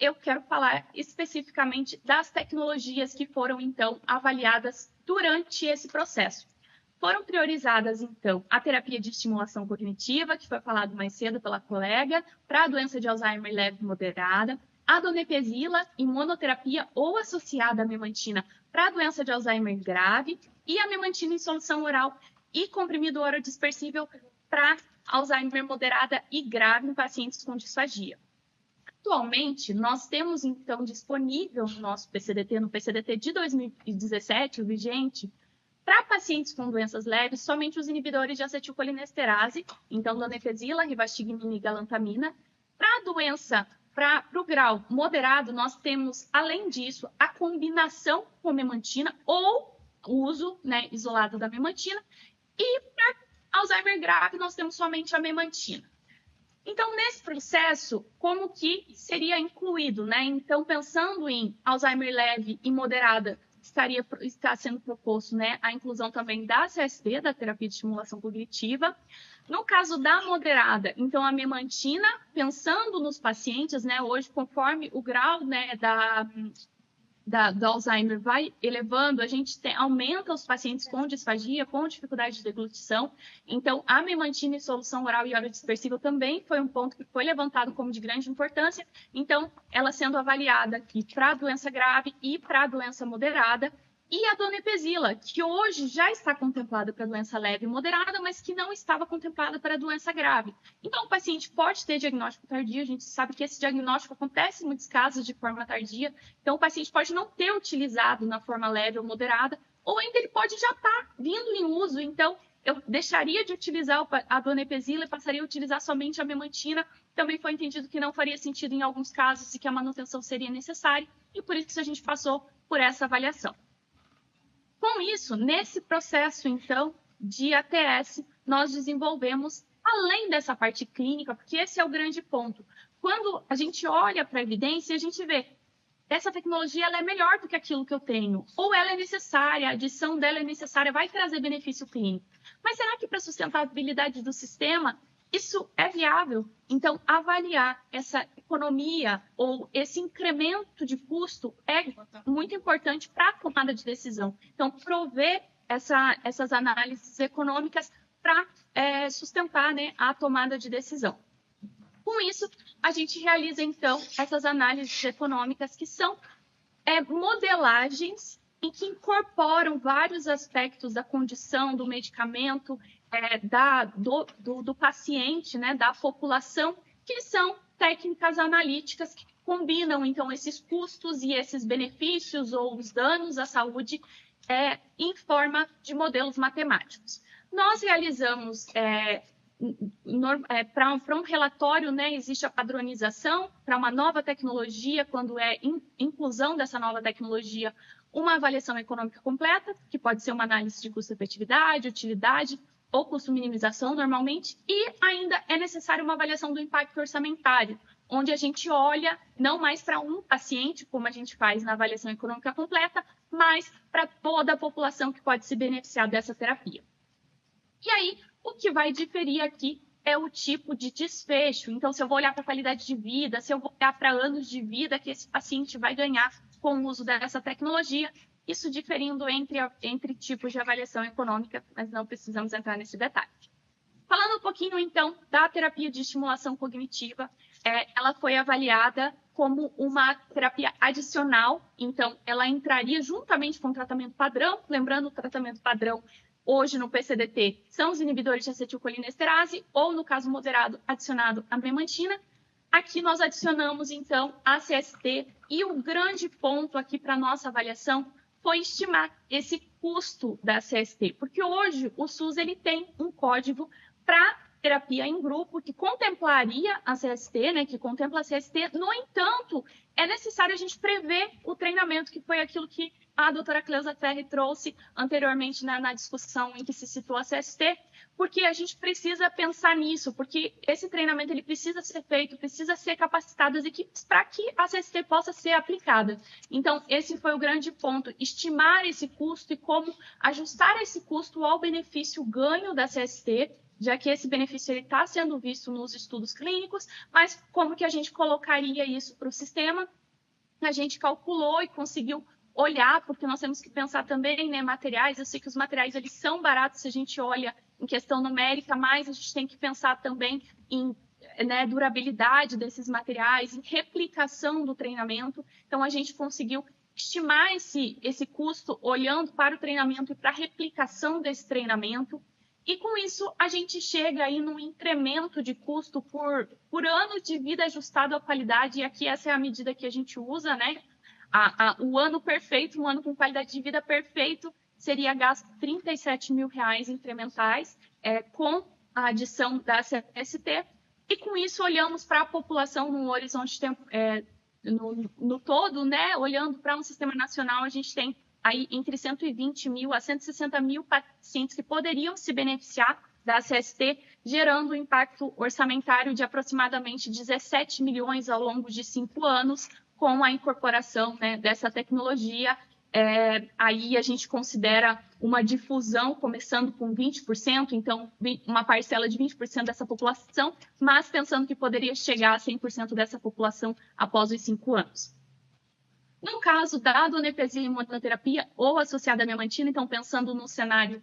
eu quero falar especificamente das tecnologias que foram, então, avaliadas durante esse processo. Foram priorizadas, então, a terapia de estimulação cognitiva, que foi falado mais cedo pela colega, para a doença de Alzheimer leve e moderada, a donepezila em monoterapia ou associada à memantina para a doença de Alzheimer grave e a memantina em solução oral e comprimido orodispersível para Alzheimer moderada e grave em pacientes com disfagia. Atualmente, nós temos, então, disponível no nosso PCDT, no PCDT de 2017, o vigente, para pacientes com doenças leves, somente os inibidores de acetilcolinesterase, então donepezila, rivastigmina e galantamina. Para o grau moderado, nós temos, além disso, a combinação com memantina ou o uso, né, isolado da memantina. E para Alzheimer grave, nós temos somente a memantina. Então, nesse processo, como que seria incluído, né? Então, pensando em Alzheimer leve e moderada, está sendo proposto, né, a inclusão também da CST, da terapia de estimulação cognitiva. No caso da moderada, então a memantina, pensando nos pacientes, né, hoje conforme o grau, né, do Alzheimer vai elevando, a gente aumenta os pacientes com disfagia, com dificuldade de deglutição. Então, a memantina em solução oral e orodispersível também foi um ponto que foi levantado como de grande importância. Então, ela sendo avaliada aqui para a doença grave e para a doença moderada. E a donepezila, que hoje já está contemplada para a doença leve e moderada, mas que não estava contemplada para a doença grave. Então, o paciente pode ter diagnóstico tardio, a gente sabe que esse diagnóstico acontece em muitos casos de forma tardia, então o paciente pode não ter utilizado na forma leve ou moderada, ou ainda ele pode já estar vindo em uso, então eu deixaria de utilizar a donepezila e passaria a utilizar somente a memantina. Também foi entendido que não faria sentido em alguns casos e que a manutenção seria necessária, e por isso a gente passou por essa avaliação. Com isso, nesse processo, então, de ATS, nós desenvolvemos, além dessa parte clínica, porque esse é o grande ponto. Quando a gente olha para a evidência, a gente vê essa tecnologia ela é melhor do que aquilo que eu tenho, ou ela é necessária, a adição dela é necessária, vai trazer benefício clínico. Mas será que para a sustentabilidade do sistema isso é viável? Então, avaliar essa economia ou esse incremento de custo é muito importante para a tomada de decisão. Então, prover essas análises econômicas para sustentar, né, a tomada de decisão. Com isso, a gente realiza, então, essas análises econômicas que são modelagens e que incorporam vários aspectos da condição, do medicamento, do paciente, né, da população, que são técnicas analíticas que combinam, então, esses custos e esses benefícios ou os danos à saúde em forma de modelos matemáticos. Nós realizamos, para um relatório, né, existe a padronização para uma nova tecnologia, quando é inclusão dessa nova tecnologia, uma avaliação econômica completa, que pode ser uma análise de custo-efetividade, utilidade ou custo-minimização, normalmente, e ainda é necessária uma avaliação do impacto orçamentário, onde a gente olha não mais para um paciente, como a gente faz na avaliação econômica completa, mas para toda a população que pode se beneficiar dessa terapia. E aí, o que vai diferir aqui é o tipo de desfecho. Então, se eu vou olhar para a qualidade de vida, se eu vou olhar para anos de vida que esse paciente vai ganhar com o uso dessa tecnologia, isso diferindo entre tipos de avaliação econômica, mas não precisamos entrar nesse detalhe. Falando um pouquinho, então, da terapia de estimulação cognitiva, ela foi avaliada como uma terapia adicional, então ela entraria juntamente com o tratamento padrão, lembrando o tratamento padrão hoje no PCDT são os inibidores de acetilcolinesterase, ou no caso moderado, adicionado a memantina. Aqui nós adicionamos, então, a CST, e o grande ponto aqui para a nossa avaliação foi estimar esse custo da CST, porque hoje o SUS ele tem um código para terapia em grupo que contemplaria a CST, né, que contempla a CST. No entanto, é necessário a gente prever o treinamento, que foi aquilo que a doutora Cleusa Ferri trouxe anteriormente na discussão em que se citou a CST, porque a gente precisa pensar nisso, porque esse treinamento ele precisa ser feito, precisa ser capacitado as equipes para que a CST possa ser aplicada. Então, esse foi o grande ponto, estimar esse custo e como ajustar esse custo ao benefício ganho da CST, já que esse benefício está sendo visto nos estudos clínicos, mas como que a gente colocaria isso para o sistema? A gente calculou e conseguiu olhar, porque nós temos que pensar também, né, materiais. Eu sei que os materiais eles são baratos se a gente olha em questão numérica, mas a gente tem que pensar também em durabilidade desses materiais, em replicação do treinamento. Então, a gente conseguiu estimar esse custo olhando para o treinamento e para a replicação desse treinamento. E com isso, a gente chega aí num incremento de custo por ano de vida ajustado à qualidade, e aqui essa é a medida que a gente usa, né? O ano perfeito, um ano com qualidade de vida perfeito, seria gasto R$37 mil incrementais com a adição da CST, e com isso olhamos para a população num horizonte de tempo, no todo, né? Olhando para um sistema nacional, a gente tem aí entre 120 mil a 160 mil pacientes que poderiam se beneficiar da CST, gerando um impacto orçamentário de aproximadamente 17 milhões ao longo de 5 anos, com a incorporação, né, dessa tecnologia. Aí a gente considera uma difusão começando com 20%, então uma parcela de 20% dessa população, mas pensando que poderia chegar a 100% dessa população após os 5 anos. No caso da donepezila imunoterapia ou associada à memantina, então pensando no cenário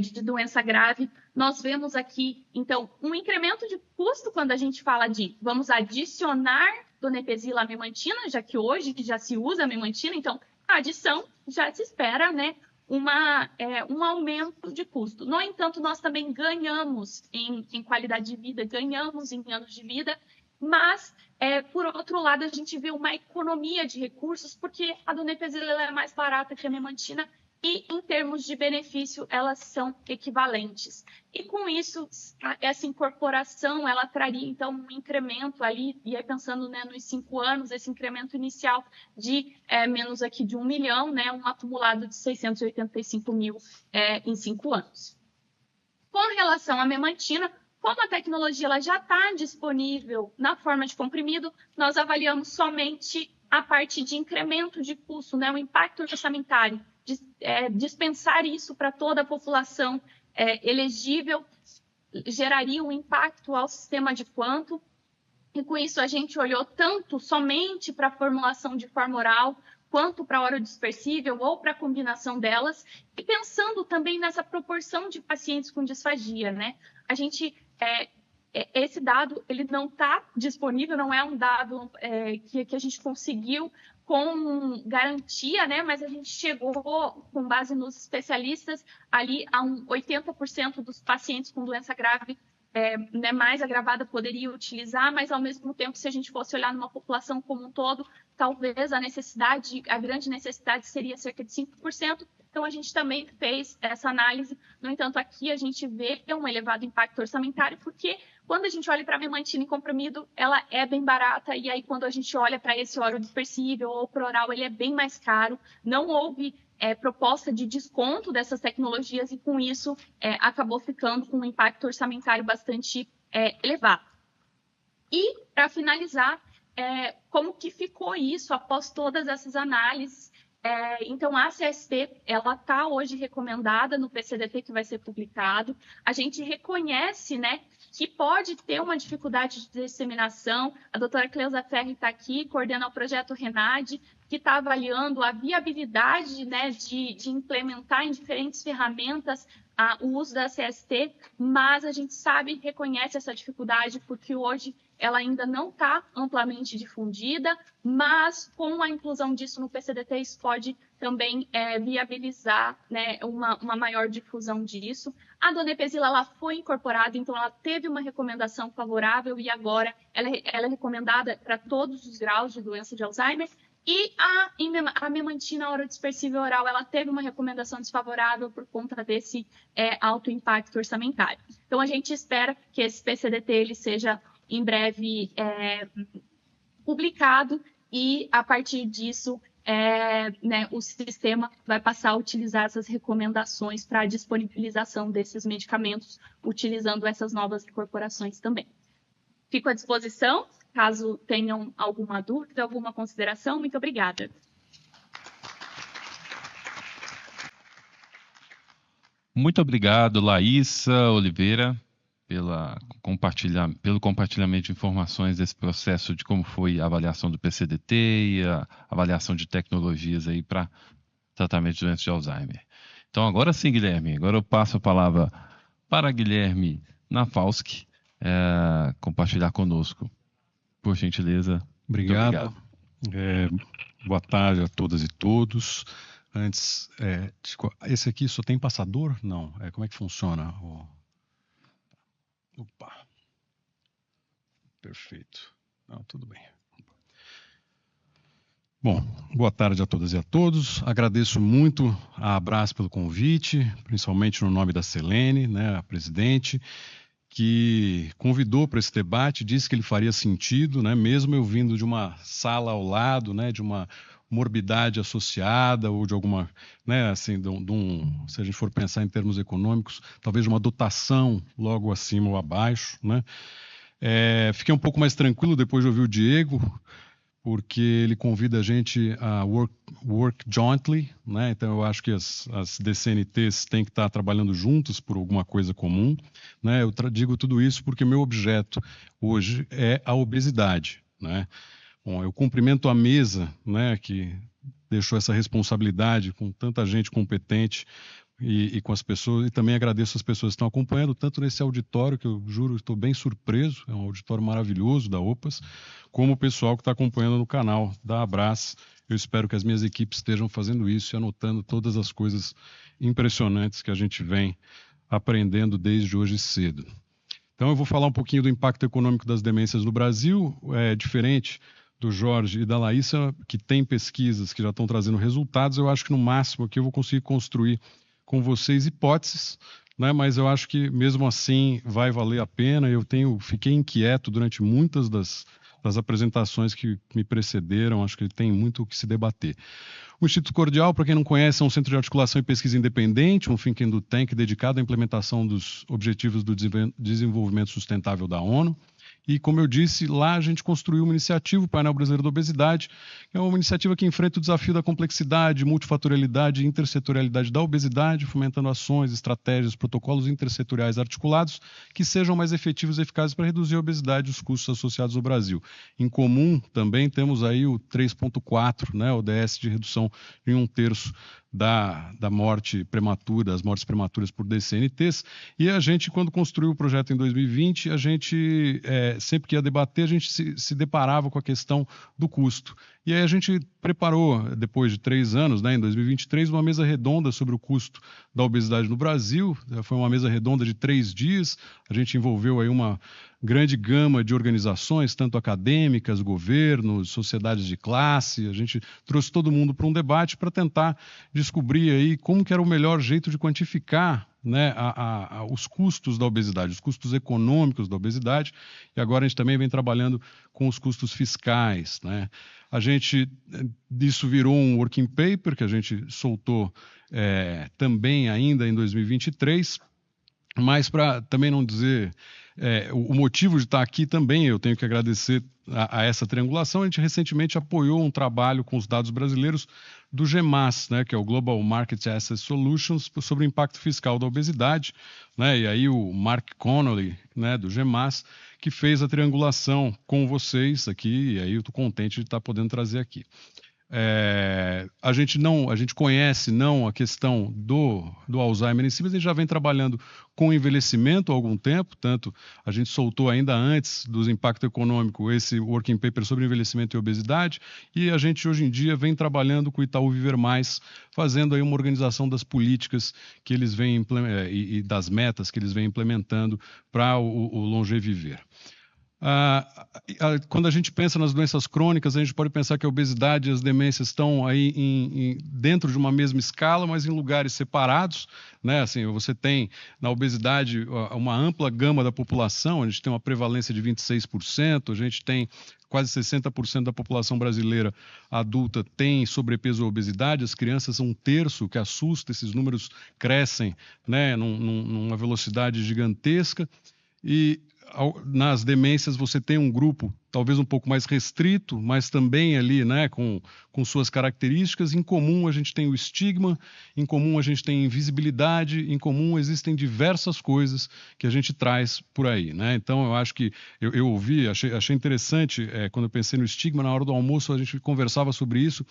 de doença grave, nós vemos aqui, então, um incremento de custo quando a gente fala de vamos adicionar donepezila à memantina, já que hoje já se usa a memantina, então a adição já se espera, né, um aumento de custo. No entanto, nós também ganhamos em qualidade de vida, ganhamos em anos de vida, mas, por outro lado, a gente vê uma economia de recursos, porque a donepezila é mais barata que a memantina e, em termos de benefício, elas são equivalentes. E, com isso, essa incorporação, ela traria, então, um incremento ali, e aí pensando, né, nos 5 anos, esse incremento inicial de menos aqui de 1 milhão, né, um acumulado de 685 mil em 5 anos. Com relação à memantina, como a tecnologia ela já está disponível na forma de comprimido, nós avaliamos somente a parte de incremento de custo, né, o impacto orçamentário, dispensar isso para toda a população elegível, geraria um impacto ao sistema de quanto, e com isso a gente olhou tanto somente para a formulação de forma oral, quanto para a orodispersível ou para a combinação delas, e pensando também nessa proporção de pacientes com disfagia, né? A gente, esse dado ele não está disponível, não é um dado que a gente conseguiu com garantia, né? Mas a gente chegou, com base nos especialistas, ali a 80% dos pacientes com doença grave né, mais agravada poderia utilizar, mas ao mesmo tempo, se a gente fosse olhar numa população como um todo, talvez a grande necessidade seria cerca de 5%. Então, a gente também fez essa análise. No entanto, aqui a gente vê um elevado impacto orçamentário, porque quando a gente olha para a memantina em comprimido, ela é bem barata, e aí quando a gente olha para esse óleo dispersível ou pro oral, ele é bem mais caro. Não houve proposta de desconto dessas tecnologias e, com isso, acabou ficando com um impacto orçamentário bastante elevado. E, para finalizar, como que ficou isso após todas essas análises? Então, a CST, ela está hoje recomendada no PCDT que vai ser publicado. A gente reconhece, né, que pode ter uma dificuldade de disseminação. A doutora Cleusa Ferri está aqui, coordena o projeto RENAD, que está avaliando a viabilidade, né, de implementar em diferentes ferramentas o uso da CST, mas a gente sabe, reconhece essa dificuldade, porque hoje ela ainda não está amplamente difundida, mas com a inclusão disso no PCDT, isso pode também viabilizar, né, uma maior difusão disso. A donepezila, ela foi incorporada, então ela teve uma recomendação favorável e agora ela é recomendada para todos os graus de doença de Alzheimer. E a memantina orodispersível oral, ela teve uma recomendação desfavorável por conta desse alto impacto orçamentário. Então, a gente espera que esse PCDT ele seja em breve publicado e, a partir disso, né, o sistema vai passar a utilizar essas recomendações para a disponibilização desses medicamentos, utilizando essas novas incorporações também. Fico à disposição, caso tenham alguma dúvida, alguma consideração. Muito obrigada. Muito obrigado, Laísa Oliveira, pelo compartilhamento de informações desse processo de como foi a avaliação do PCDT e a avaliação de tecnologias aí para tratamento de doenças de Alzheimer. Então, agora sim, Guilherme, agora eu passo a palavra para Guilherme Nafalski, compartilhar conosco. Por gentileza. Obrigado. Boa tarde a todas e todos. Antes, esse aqui só tem passador? Não. Como é que funciona? Opa. Perfeito. Não, tudo bem. Bom, boa tarde a todas e a todos. Agradeço muito a Abras pelo convite, principalmente no nome da Selene, né, a presidente, que convidou para esse debate, disse que ele faria sentido, né, mesmo eu vindo de uma sala ao lado, né, de uma morbidade associada ou de alguma, né, assim, se a gente for pensar em termos econômicos, talvez uma dotação logo acima ou abaixo, né. Fiquei um pouco mais tranquilo depois de ouvir o Diego, porque ele convida a gente a work jointly, né? Então eu acho que as DCNTs têm que estar trabalhando juntas por alguma coisa comum, né? Eu digo tudo isso porque meu objeto hoje é a obesidade, né? Bom, eu cumprimento a mesa, né, que deixou essa responsabilidade com tanta gente competente e com as pessoas, e também agradeço as pessoas que estão acompanhando, tanto nesse auditório, que eu juro, estou bem surpreso, é um auditório maravilhoso da OPAS, como o pessoal que está acompanhando no canal da Abras. Eu espero que as minhas equipes estejam fazendo isso e anotando todas as coisas impressionantes que a gente vem aprendendo desde hoje cedo. Então eu vou falar um pouquinho do impacto econômico das demências no Brasil, diferente do Jorge e da Laísa, que tem pesquisas que já estão trazendo resultados. Eu acho que no máximo aqui eu vou conseguir construir com vocês hipóteses, né? Mas eu acho que mesmo assim vai valer a pena. Fiquei inquieto durante muitas das apresentações que me precederam, acho que tem muito o que se debater. O Instituto Cordial, para quem não conhece, é um centro de articulação e pesquisa independente, um think tank dedicado à implementação dos Objetivos do Desenvolvimento Sustentável da ONU. E, como eu disse, lá a gente construiu uma iniciativa, o Painel Brasileiro da Obesidade, que é uma iniciativa que enfrenta o desafio da complexidade, multifatorialidade e intersetorialidade da obesidade, fomentando ações, estratégias, protocolos intersetoriais articulados que sejam mais efetivos e eficazes para reduzir a obesidade e os custos associados no Brasil. Em comum, também temos aí o 3.4, né, ODS de redução em 1/3 da morte prematura, das mortes prematuras por DCNTs, e a gente, quando construiu o projeto em 2020, a gente, sempre que ia debater, a gente se deparava com a questão do custo. E aí a gente preparou, depois de 3 anos, né, em 2023, uma mesa redonda sobre o custo da obesidade no Brasil. Foi uma mesa redonda de 3 dias. A gente envolveu aí uma grande gama de organizações, tanto acadêmicas, governos, sociedades de classe. A gente trouxe todo mundo para um debate para tentar descobrir aí como que era o melhor jeito de quantificar, né, os custos da obesidade, os custos econômicos da obesidade, e agora a gente também vem trabalhando com os custos fiscais, né. Isso virou um working paper que a gente soltou também ainda em 2023, mas para também não dizer o motivo de estar aqui também, eu tenho que agradecer a essa triangulação. A gente recentemente apoiou um trabalho com os dados brasileiros do GEMAS, né, que é o Global Market Access Solutions, sobre o impacto fiscal da obesidade, né, e aí o Mark Connolly, né, do GEMAS, que fez a triangulação com vocês aqui, e aí eu estou contente de estar podendo trazer aqui. A gente conhece não a questão do Alzheimer em si, mas a gente já vem trabalhando com envelhecimento há algum tempo, tanto a gente soltou ainda antes do impacto econômico esse working paper sobre envelhecimento e obesidade, e a gente hoje em dia vem trabalhando com o Itaú Viver Mais, fazendo aí uma organização das políticas que eles vêm e das metas que eles vêm implementando para o Longeviver. Quando a gente pensa nas doenças crônicas, a gente pode pensar que a obesidade e as demências estão aí dentro de uma mesma escala, mas em lugares separados, né? Assim, você tem na obesidade uma ampla gama da população, a gente tem uma prevalência de 26%, a gente tem quase 60% da população brasileira adulta tem sobrepeso ou obesidade, as crianças são 1/3, o que assusta, esses números crescem, né, numa velocidade gigantesca. E nas demências você tem um grupo talvez um pouco mais restrito, mas também ali, né, com suas características. Em comum a gente tem o estigma, em comum a gente tem a invisibilidade, em comum existem diversas coisas que a gente traz por aí, né? Então eu acho que eu ouvi, achei interessante, quando eu pensei no estigma, na hora do almoço a gente conversava sobre isso,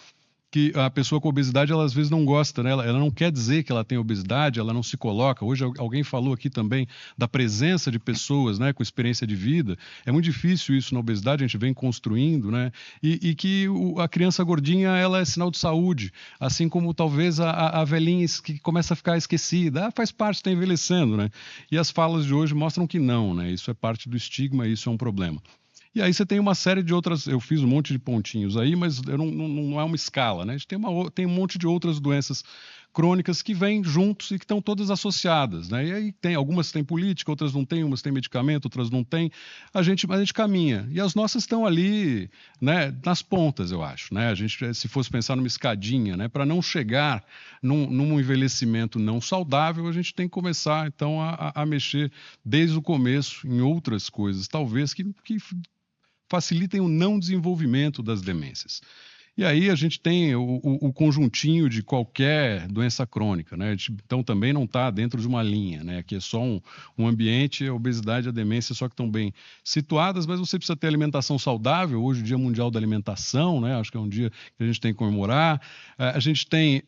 que a pessoa com obesidade, ela às vezes não gosta, né? Ela não quer dizer que ela tem obesidade, ela não se coloca. Hoje alguém falou aqui também da presença de pessoas, né, com experiência de vida. É muito difícil isso na obesidade, a gente vem construindo, né? E que a criança gordinha, ela é sinal de saúde, assim como talvez a velhinha que começa a ficar esquecida. Faz parte, está envelhecendo, né? E as falas de hoje mostram que não, né? Isso é parte do estigma, isso é um problema. E aí você tem uma série de outras, eu fiz um monte de pontinhos aí, mas não é uma escala, né? A gente tem um monte de outras doenças crônicas que vêm juntos e que estão todas associadas, né? E aí algumas têm política, outras não têm, umas têm medicamento, outras não têm. Mas a gente caminha. E as nossas estão ali, né, nas pontas, eu acho, né? A gente, se fosse pensar numa escadinha, né, para não chegar num envelhecimento não saudável, a gente tem que começar, então, a mexer desde o começo em outras coisas, talvez que facilitem o não desenvolvimento das demências. E aí a gente tem o conjuntinho de qualquer doença crônica, né? Então também não está dentro de uma linha, né? Aqui é só um ambiente, a obesidade e a demência só que estão bem situadas, mas você precisa ter alimentação saudável. Hoje é o Dia Mundial da Alimentação, né? Acho que é um dia que a gente tem que comemorar. A gente tem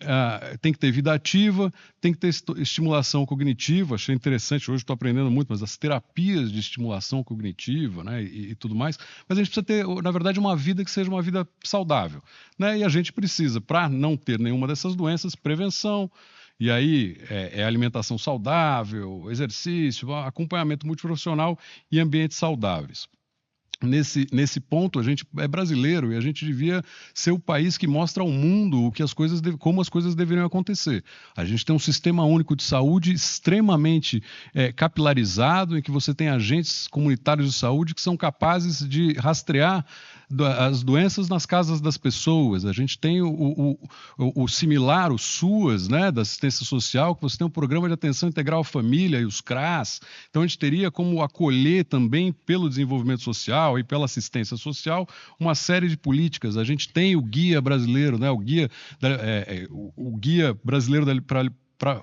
que ter vida ativa, tem que ter estimulação cognitiva. Achei interessante, hoje estou aprendendo muito, mas as terapias de estimulação cognitiva, né? E tudo mais. Mas a gente precisa ter, na verdade, uma vida que seja uma vida saudável, né? E a gente precisa, para não ter nenhuma dessas doenças, prevenção, e aí alimentação saudável, exercício, acompanhamento multiprofissional e ambientes saudáveis. Nesse ponto, a gente é brasileiro e a gente devia ser o país que mostra ao mundo como as coisas deveriam acontecer. A gente tem um sistema único de saúde extremamente capilarizado, em que você tem agentes comunitários de saúde que são capazes de rastrear as doenças nas casas das pessoas. A gente tem o similar, o SUAS, né, da assistência social, que você tem um programa de atenção integral à família e os CRAS. Então a gente teria como acolher também pelo desenvolvimento social e pela assistência social uma série de políticas. A gente tem o guia brasileiro, né, o guia brasileiro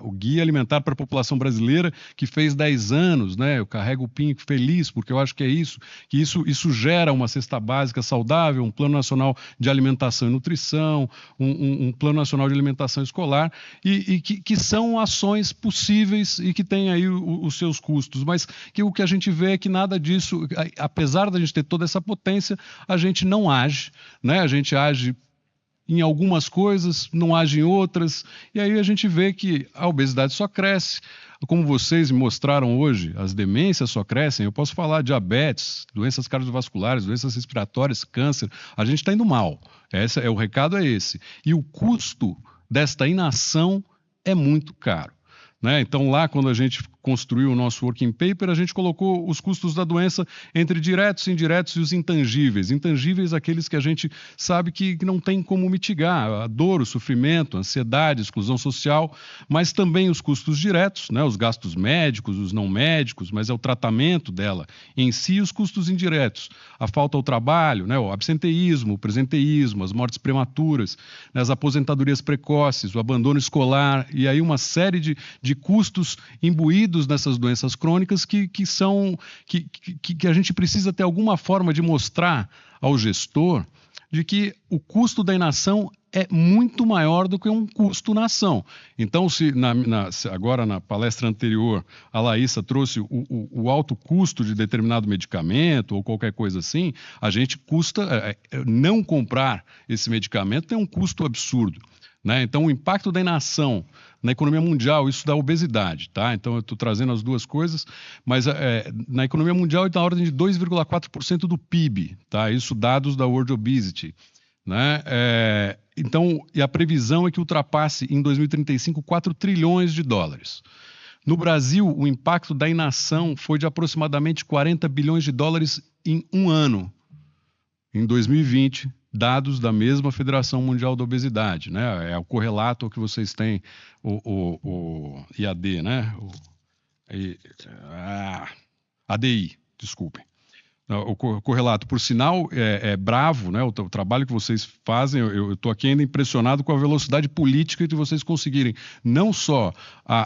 o Guia Alimentar para a População Brasileira, que fez 10 anos, né? Eu carrego o PIN feliz, porque eu acho que isso gera uma cesta básica saudável, um Plano Nacional de Alimentação e Nutrição, um Plano Nacional de Alimentação Escolar, e que são ações possíveis e que têm aí os seus custos, mas que o que a gente vê é que nada disso, apesar da gente ter toda essa potência, a gente não age, né? A gente age em algumas coisas, não age em outras, e aí a gente vê que a obesidade só cresce. Como vocês me mostraram hoje, as demências só crescem. Eu posso falar de diabetes, doenças cardiovasculares, doenças respiratórias, câncer. A gente está indo mal. O recado é esse. E o custo desta inação é muito caro, né? Então, lá, quando a gente construiu o nosso working paper, a gente colocou os custos da doença entre diretos, indiretos e os intangíveis. Intangíveis, aqueles que a gente sabe que não tem como mitigar, a dor, o sofrimento, a ansiedade, a exclusão social, mas também os custos diretos, né? Os gastos médicos, os não médicos, mas é o tratamento dela em si, e os custos indiretos, a falta ao trabalho, né? O absenteísmo, o presenteísmo, as mortes prematuras, né? As aposentadorias precoces, o abandono escolar, e aí uma série de custos imbuídos nessas doenças crônicas que a gente precisa ter alguma forma de mostrar ao gestor de que o custo da inação é muito maior do que um custo na ação. Então, se agora na palestra anterior a Laísa trouxe o alto custo de determinado medicamento ou qualquer coisa assim, a gente não comprar esse medicamento tem um custo absurdo, né? Então, o impacto da inação na economia mundial, isso da obesidade, tá? Então, eu estou trazendo as duas coisas, mas na economia mundial é da ordem de 2,4% do PIB, tá? Isso dados da World Obesity, né? Então, e a previsão é que ultrapasse em 2035 4 trilhões de dólares. No Brasil, o impacto da inação foi de aproximadamente 40 bilhões de dólares em um ano. Em 2020, dados da mesma Federação Mundial da Obesidade, né? É o correlato ao que vocês têm, o IAD, né? ADI, desculpem. O correlato, por sinal, é bravo, né? O trabalho que vocês fazem, eu estou aqui ainda impressionado com a velocidade política de vocês conseguirem não só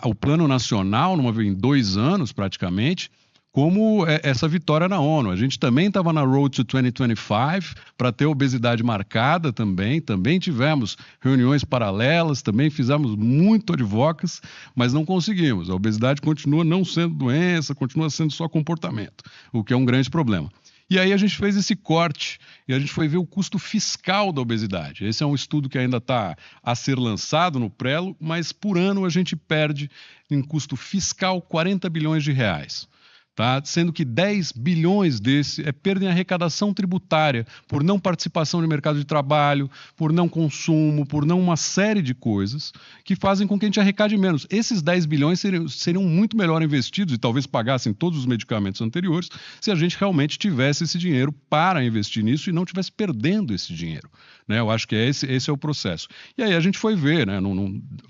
o plano nacional, em 2 anos praticamente, como essa vitória na ONU. A gente também estava na Road to 2025 para ter obesidade marcada também tivemos reuniões paralelas, também fizemos muito advocacy, mas não conseguimos. A obesidade continua não sendo doença, continua sendo só comportamento, o que é um grande problema. E aí a gente fez esse corte e a gente foi ver o custo fiscal da obesidade. Esse é um estudo que ainda está a ser lançado no Prelo, mas por ano a gente perde em custo fiscal 40 bilhões de reais. Tá? Sendo que 10 bilhões desse é perda em arrecadação tributária por não participação no mercado de trabalho, por não consumo, por não uma série de coisas que fazem com que a gente arrecade menos. Esses 10 bilhões seriam muito melhor investidos e talvez pagassem todos os medicamentos anteriores se a gente realmente tivesse esse dinheiro para investir nisso e não estivesse perdendo esse dinheiro, né? Eu acho que esse é o processo. E aí a gente foi ver, né,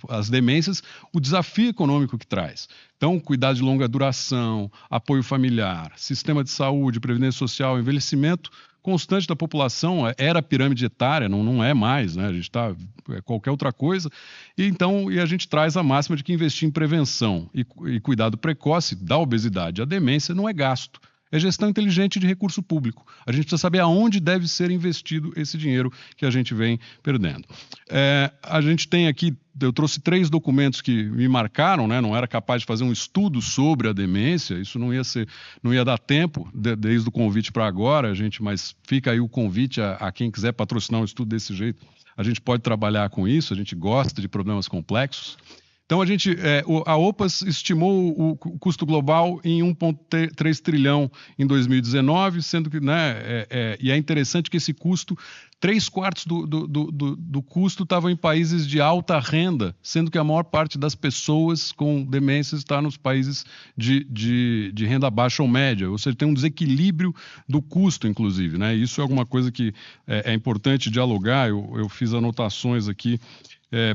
as demências, o desafio econômico que traz. Então, cuidado de longa duração, apoio familiar, sistema de saúde, previdência social, envelhecimento constante da população, era a pirâmide etária, não é mais, né? A gente está qualquer outra coisa. E a gente traz a máxima de que investir em prevenção e cuidado precoce da obesidade e a demência não é gasto. É gestão inteligente de recurso público. A gente precisa saber aonde deve ser investido esse dinheiro que a gente vem perdendo. A gente tem aqui, eu trouxe 3 documentos que me marcaram, né? Não era capaz de fazer um estudo sobre a demência, isso não ia dar tempo desde o convite para agora, mas fica aí o convite a quem quiser patrocinar um estudo desse jeito. A gente pode trabalhar com isso, a gente gosta de problemas complexos. Então, a OPAS estimou o custo global em 1,3 trilhão em 2019, sendo que, né, e é interessante que esse custo, 3/4 do custo estava em países de alta renda, sendo que a maior parte das pessoas com demências está nos países de renda baixa ou média, ou seja, tem um desequilíbrio do custo, inclusive, né? Isso é alguma coisa que é importante dialogar, eu fiz anotações aqui,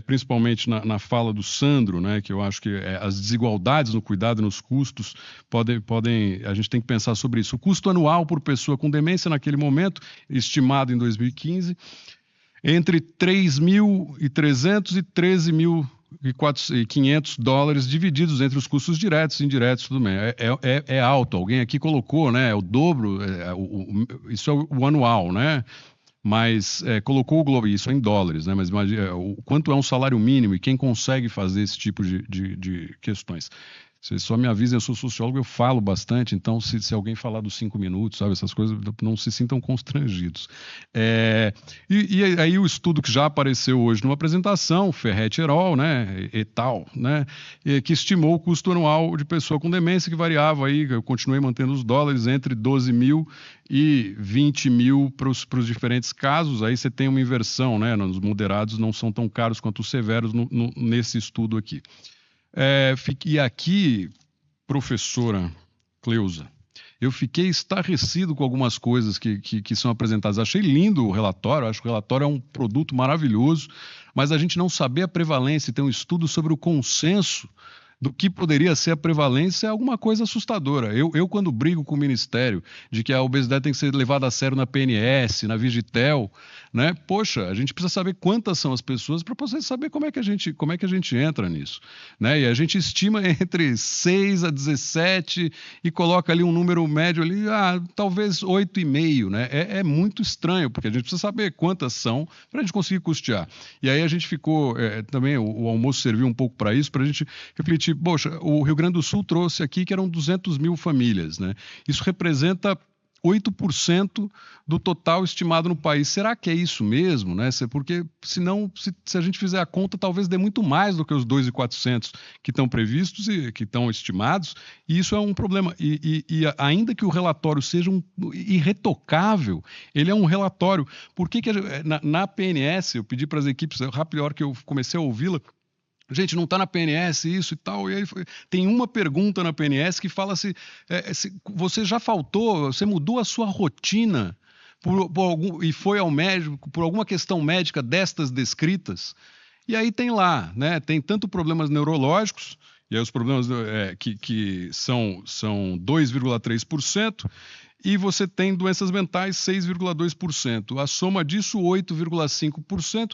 principalmente na fala do Sandro, né, que eu acho que as desigualdades no cuidado e nos custos a gente tem que pensar sobre isso. O custo anual por pessoa com demência naquele momento, estimado em 2015, entre 3.300 e 13.500 dólares divididos entre os custos diretos e indiretos, tudo bem. É alto. Alguém aqui colocou, né, é o dobro, isso é o anual, né? Mas colocou o global, isso é em dólares, né? Mas imagina, o quanto é um salário mínimo e quem consegue fazer esse tipo de questões. Vocês só me avisem, eu sou sociólogo, eu falo bastante, então se alguém falar dos 5 minutos, sabe, essas coisas, não se sintam constrangidos. E aí o estudo que já apareceu hoje numa apresentação, Ferretti et al., né, et al., né, que estimou o custo anual de pessoa com demência, que variava aí, eu continuei mantendo os dólares, entre 12 mil e 20 mil para os diferentes casos. Aí você tem uma inversão, né, os moderados não são tão caros quanto os severos nesse estudo aqui. E aqui, professora Cleusa, eu fiquei estarrecido com algumas coisas que são apresentadas. Achei lindo o relatório, acho que o relatório é um produto maravilhoso, mas a gente não saber a prevalência e ter um estudo sobre o consenso do que poderia ser a prevalência é alguma coisa assustadora. Eu quando brigo com o Ministério de que a obesidade tem que ser levada a sério na PNS, na Vigitel, né? Poxa, a gente precisa saber quantas são as pessoas para poder saber como é que a gente entra nisso, né? E a gente estima entre 6 a 17 e coloca ali um número médio ali, talvez 8,5, né? É muito estranho, porque a gente precisa saber quantas são para a gente conseguir custear. E aí a gente ficou, também o almoço serviu um pouco para isso, para a gente refletir. Poxa, o Rio Grande do Sul trouxe aqui que eram 200 mil famílias, né? Isso representa 8% do total estimado no país. Será que é isso mesmo, né? Porque senão, se a gente fizer a conta, talvez dê muito mais do que os 2.400 que estão previstos e que estão estimados, e isso é um problema. E ainda que o relatório seja irretocável, ele é um relatório. Por que na PNS, eu pedi para as equipes, rápido, a hora que eu comecei a ouvi-la, gente, não está na PNS isso e tal. E aí tem uma pergunta na PNS que fala se você já faltou, você mudou a sua rotina e foi ao médico por alguma questão médica destas descritas. E aí tem lá, né? Tem tanto problemas neurológicos, e aí os problemas que são 2,3%, e você tem doenças mentais 6,2%. A soma disso, 8,5%.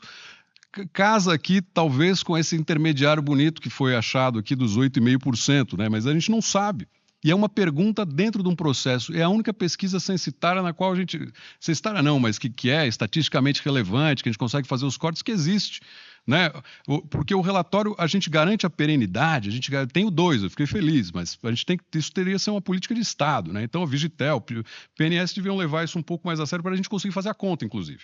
Casa aqui, talvez, com esse intermediário bonito que foi achado aqui dos 8,5%, né? Mas a gente não sabe. E é uma pergunta dentro de um processo. É a única pesquisa censitária na qual a gente... Censitária não, mas que é estatisticamente relevante, que a gente consegue fazer os cortes, que existe. Né? Porque o relatório, a gente garante a perenidade, tem o 2, eu fiquei feliz, mas a gente isso teria que ser uma política de Estado, né? Então a Vigitel, o PNS deviam levar isso um pouco mais a sério para a gente conseguir fazer a conta, inclusive.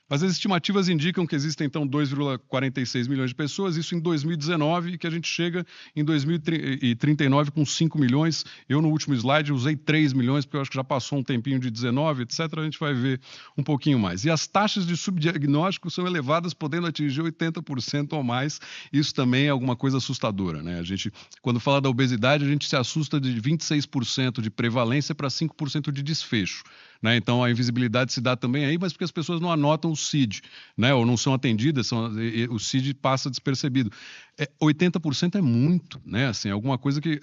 Mas as estimativas indicam que existem, então, 2,46 milhões de pessoas, isso em 2019, e que a gente chega em 2039 com 5 milhões. Eu, no último slide, usei 3 milhões, porque eu acho que já passou um tempinho de 19, etc. A gente vai ver um pouquinho mais. E as taxas de subdiagnóstico são elevadas, podendo atingir 80% ou mais. Isso também é alguma coisa assustadora, né? A gente, quando fala da obesidade, a gente se assusta de 26% de prevalência para 5% de desfecho. Né? Então a invisibilidade se dá também aí, mas porque as pessoas não anotam o CID, né? Ou não são atendidas, o CID passa despercebido. 80% é muito, né? Assim, alguma coisa que...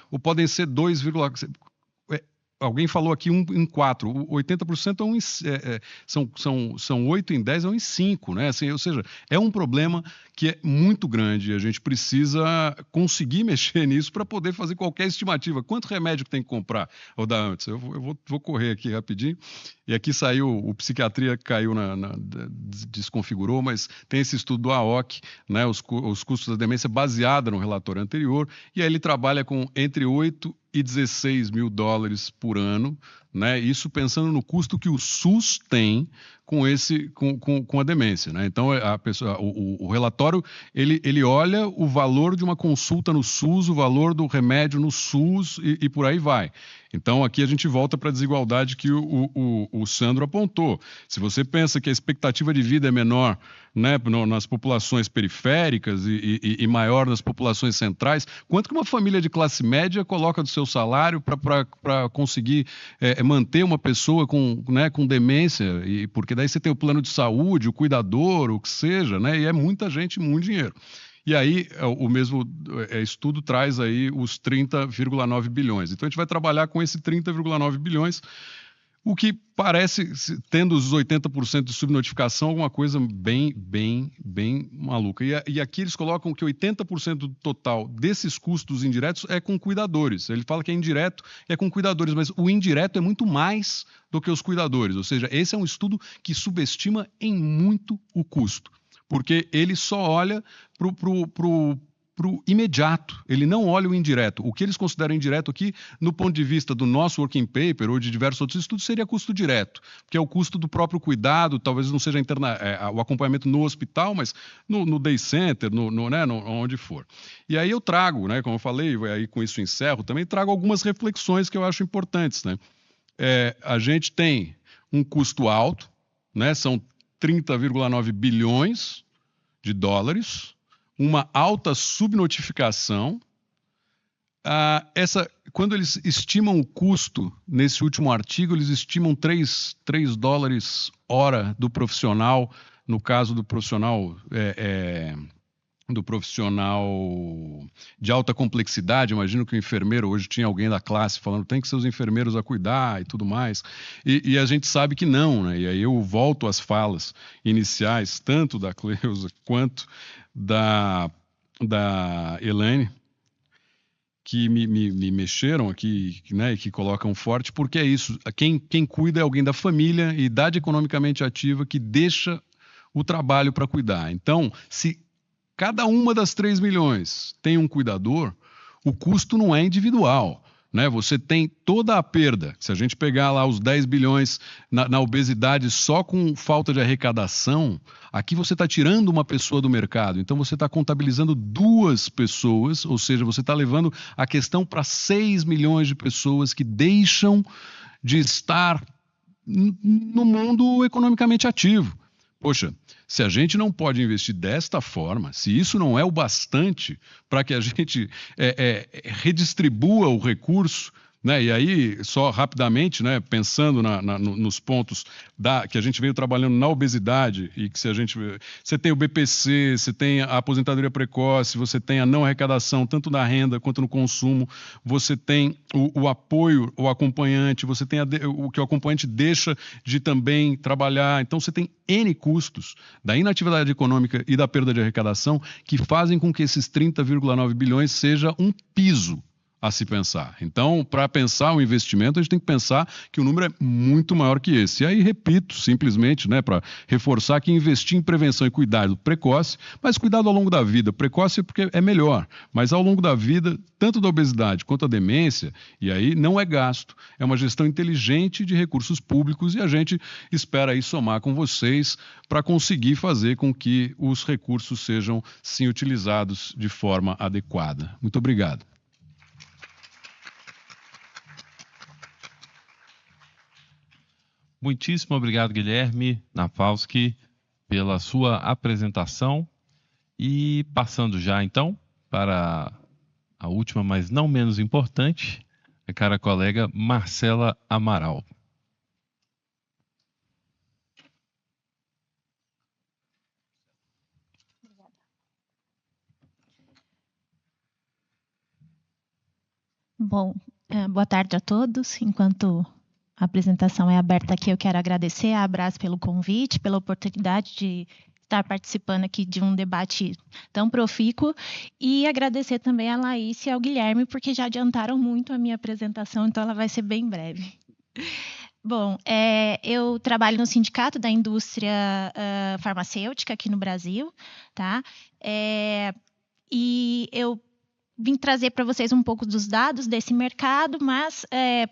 ou podem ser 2, alguém falou aqui 1 em 4, 80% são 8 em 10, é 1 em 5, né? Assim, ou seja, é um problema que é muito grande, a gente precisa conseguir mexer nisso para poder fazer qualquer estimativa. Quanto remédio que tem que comprar? Vou dar antes, eu vou correr aqui rapidinho, e aqui saiu, o psiquiatria caiu, desconfigurou, mas tem esse estudo do AOC, né? Os custos da demência baseada no relatório anterior, e aí ele trabalha com entre 8 e 16 mil dólares por ano, né? Isso pensando no custo que o SUS tem com a demência, né? Então o relatório ele olha o valor de uma consulta no SUS, o valor do remédio no SUS e por aí vai. Então aqui a gente volta para a desigualdade que o Sandro apontou. Se você pensa que a expectativa de vida é menor, né, nas populações periféricas e maior nas populações centrais, quanto que uma família de classe média coloca do seu salário para conseguir manter uma pessoa com demência? E porque daí você tem o plano de saúde, o cuidador, o que seja, né? E é muita gente, muito dinheiro. E aí, o mesmo estudo traz aí os 30,9 bilhões. Então, a gente vai trabalhar com esse 30,9 bilhões, o que parece, tendo os 80% de subnotificação, alguma coisa bem maluca. E aqui eles colocam que 80% do total desses custos indiretos é com cuidadores. Ele fala que é indireto e é com cuidadores, mas o indireto é muito mais do que os cuidadores. Ou seja, esse é um estudo que subestima em muito o custo, porque ele só olha para para o imediato, ele não olha o indireto. O que eles consideram indireto aqui, no ponto de vista do nosso working paper ou de diversos outros estudos, seria custo direto, que é o custo do próprio cuidado, talvez não seja o acompanhamento no hospital, mas no day center, onde for. E aí eu trago, né, como eu falei, aí com isso encerro, também trago algumas reflexões que eu acho importantes. Né? A gente tem um custo alto, né, são 30,9 bilhões de dólares, uma alta subnotificação. Quando eles estimam o custo, nesse último artigo, eles estimam 3 dólares hora do profissional, no caso do profissional de alta complexidade. Imagino que o enfermeiro, hoje tinha alguém da classe falando, tem que ser os enfermeiros a cuidar e tudo mais, e a gente sabe que não, né? E aí eu volto às falas iniciais, tanto da Cleusa quanto da Elaine, que me mexeram aqui, né, e que colocam forte, porque é isso, quem cuida é alguém da família, idade economicamente ativa, que deixa o trabalho para cuidar. Então, se cada uma das 3 milhões tem um cuidador, o custo não é individual, né? Você tem toda a perda. Se a gente pegar lá os 10 bilhões na obesidade só com falta de arrecadação, aqui você está tirando uma pessoa do mercado. Então você está contabilizando 2 pessoas, ou seja, você está levando a questão para 6 milhões de pessoas que deixam de estar no mundo economicamente ativo. Poxa, se a gente não pode investir desta forma, se isso não é o bastante para que a gente redistribua o recurso, né? E aí, só rapidamente, né, pensando nos pontos que a gente veio trabalhando na obesidade, e que você tem o BPC, você tem a aposentadoria precoce, você tem a não arrecadação, tanto na renda quanto no consumo, você tem o apoio ao acompanhante, você tem o que o acompanhante deixa de também trabalhar. Então, você tem N custos da inatividade econômica e da perda de arrecadação que fazem com que esses 30,9 bilhões seja um piso a se pensar. Então, para pensar o investimento, a gente tem que pensar que o número é muito maior que esse. E aí, repito, simplesmente, né, para reforçar que investir em prevenção e cuidado precoce, mas cuidado ao longo da vida. Precoce porque é melhor, mas ao longo da vida, tanto da obesidade quanto da demência, e aí não é gasto, é uma gestão inteligente de recursos públicos, e a gente espera aí somar com vocês para conseguir fazer com que os recursos sejam, sim, utilizados de forma adequada. Muito obrigado. Muitíssimo obrigado, Guilherme Nafalski, pela sua apresentação. E passando já, então, para a última, mas não menos importante, a cara colega Marcela Amaral. Bom, boa tarde a todos. Enquanto a apresentação é aberta aqui, eu quero agradecer a Abras pelo convite, pela oportunidade de estar participando aqui de um debate tão profícuo, e agradecer também a Laís e ao Guilherme, porque já adiantaram muito a minha apresentação, então ela vai ser bem breve. Bom, eu trabalho no Sindicato da Indústria Farmacêutica aqui no Brasil, tá? E eu vim trazer para vocês um pouco dos dados desse mercado, mas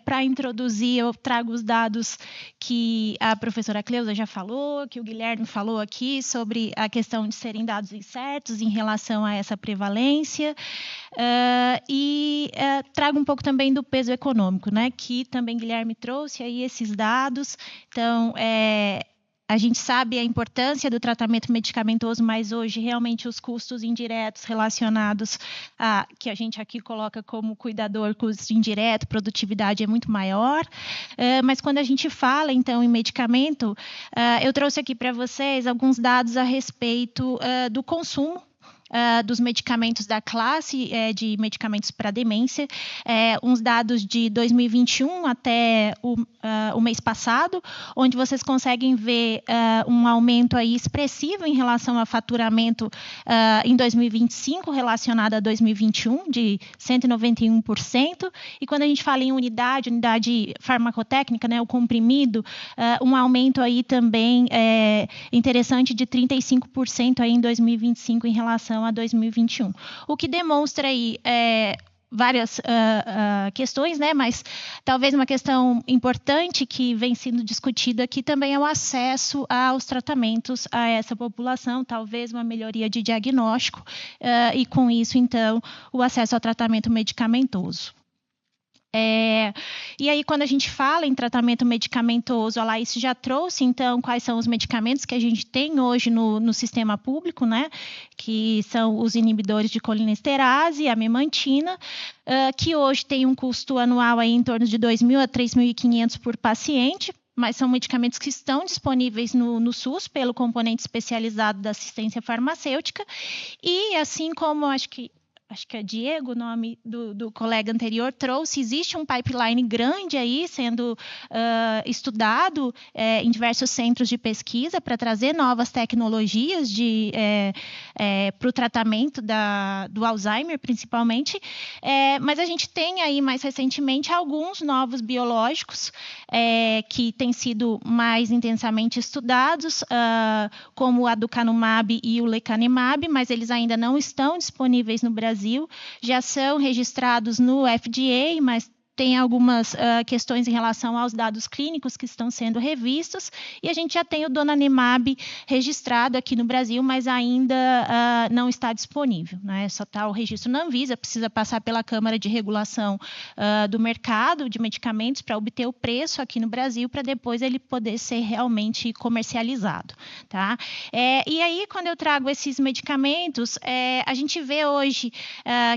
para introduzir eu trago os dados que a professora Cleusa já falou, que o Guilherme falou aqui sobre a questão de serem dados incertos em relação a essa prevalência, e trago um pouco também do peso econômico, né, que também Guilherme trouxe aí esses dados. Então, a gente sabe a importância do tratamento medicamentoso, mas hoje realmente os custos indiretos relacionados a, que a gente aqui coloca como cuidador, custo indireto, produtividade é muito maior. Mas quando a gente fala, então, em medicamento, eu trouxe aqui para vocês alguns dados a respeito do consumo dos medicamentos da classe de medicamentos para demência, uns dados de 2021 até o mês passado, onde vocês conseguem ver um aumento aí expressivo em relação ao faturamento em 2025 relacionado a 2021 de 191%, e quando a gente fala em unidade farmacotécnica, né, o comprimido, um aumento aí também interessante de 35% aí em 2025 em relação relação a 2021. O que demonstra aí várias questões, né? Mas talvez uma questão importante que vem sendo discutida aqui também é o acesso aos tratamentos a essa população, talvez uma melhoria de diagnóstico e, com isso, então, o acesso ao tratamento medicamentoso. E aí, quando a gente fala em tratamento medicamentoso, a Laís já trouxe, então, quais são os medicamentos que a gente tem hoje no sistema público, né? Que são os inibidores de colinesterase e a memantina, que hoje tem um custo anual aí em torno de R$ 2.000 a R$ 3.500 por paciente, mas são medicamentos que estão disponíveis no SUS pelo componente especializado da assistência farmacêutica, e assim como acho que é Diego, o nome do colega anterior, trouxe, existe um pipeline grande aí sendo estudado em diversos centros de pesquisa para trazer novas tecnologias para o tratamento do Alzheimer, principalmente, mas a gente tem aí, mais recentemente, alguns novos biológicos que têm sido mais intensamente estudados, como o aducanumab e o lecanemab, mas eles ainda não estão disponíveis no Brasil, já são registrados no FDA, mas tem algumas questões em relação aos dados clínicos que estão sendo revistos, e a gente já tem o donanemab registrado aqui no Brasil, mas ainda não está disponível, né? Só está o registro na Anvisa, precisa passar pela Câmara de Regulação do Mercado de Medicamentos para obter o preço aqui no Brasil, para depois ele poder ser realmente comercializado, tá? E aí, quando eu trago esses medicamentos, a gente vê hoje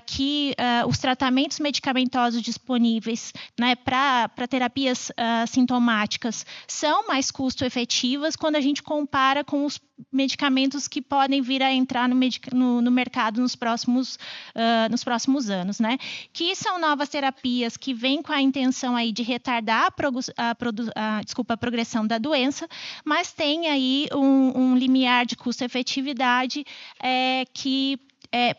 que os tratamentos medicamentosos disponíveis, né, para terapias sintomáticas são mais custo-efetivas quando a gente compara com os medicamentos que podem vir a entrar no mercado nos próximos anos, né? Que são novas terapias que vêm com a intenção aí de retardar a progressão da doença, mas tem aí um limiar de custo-efetividade que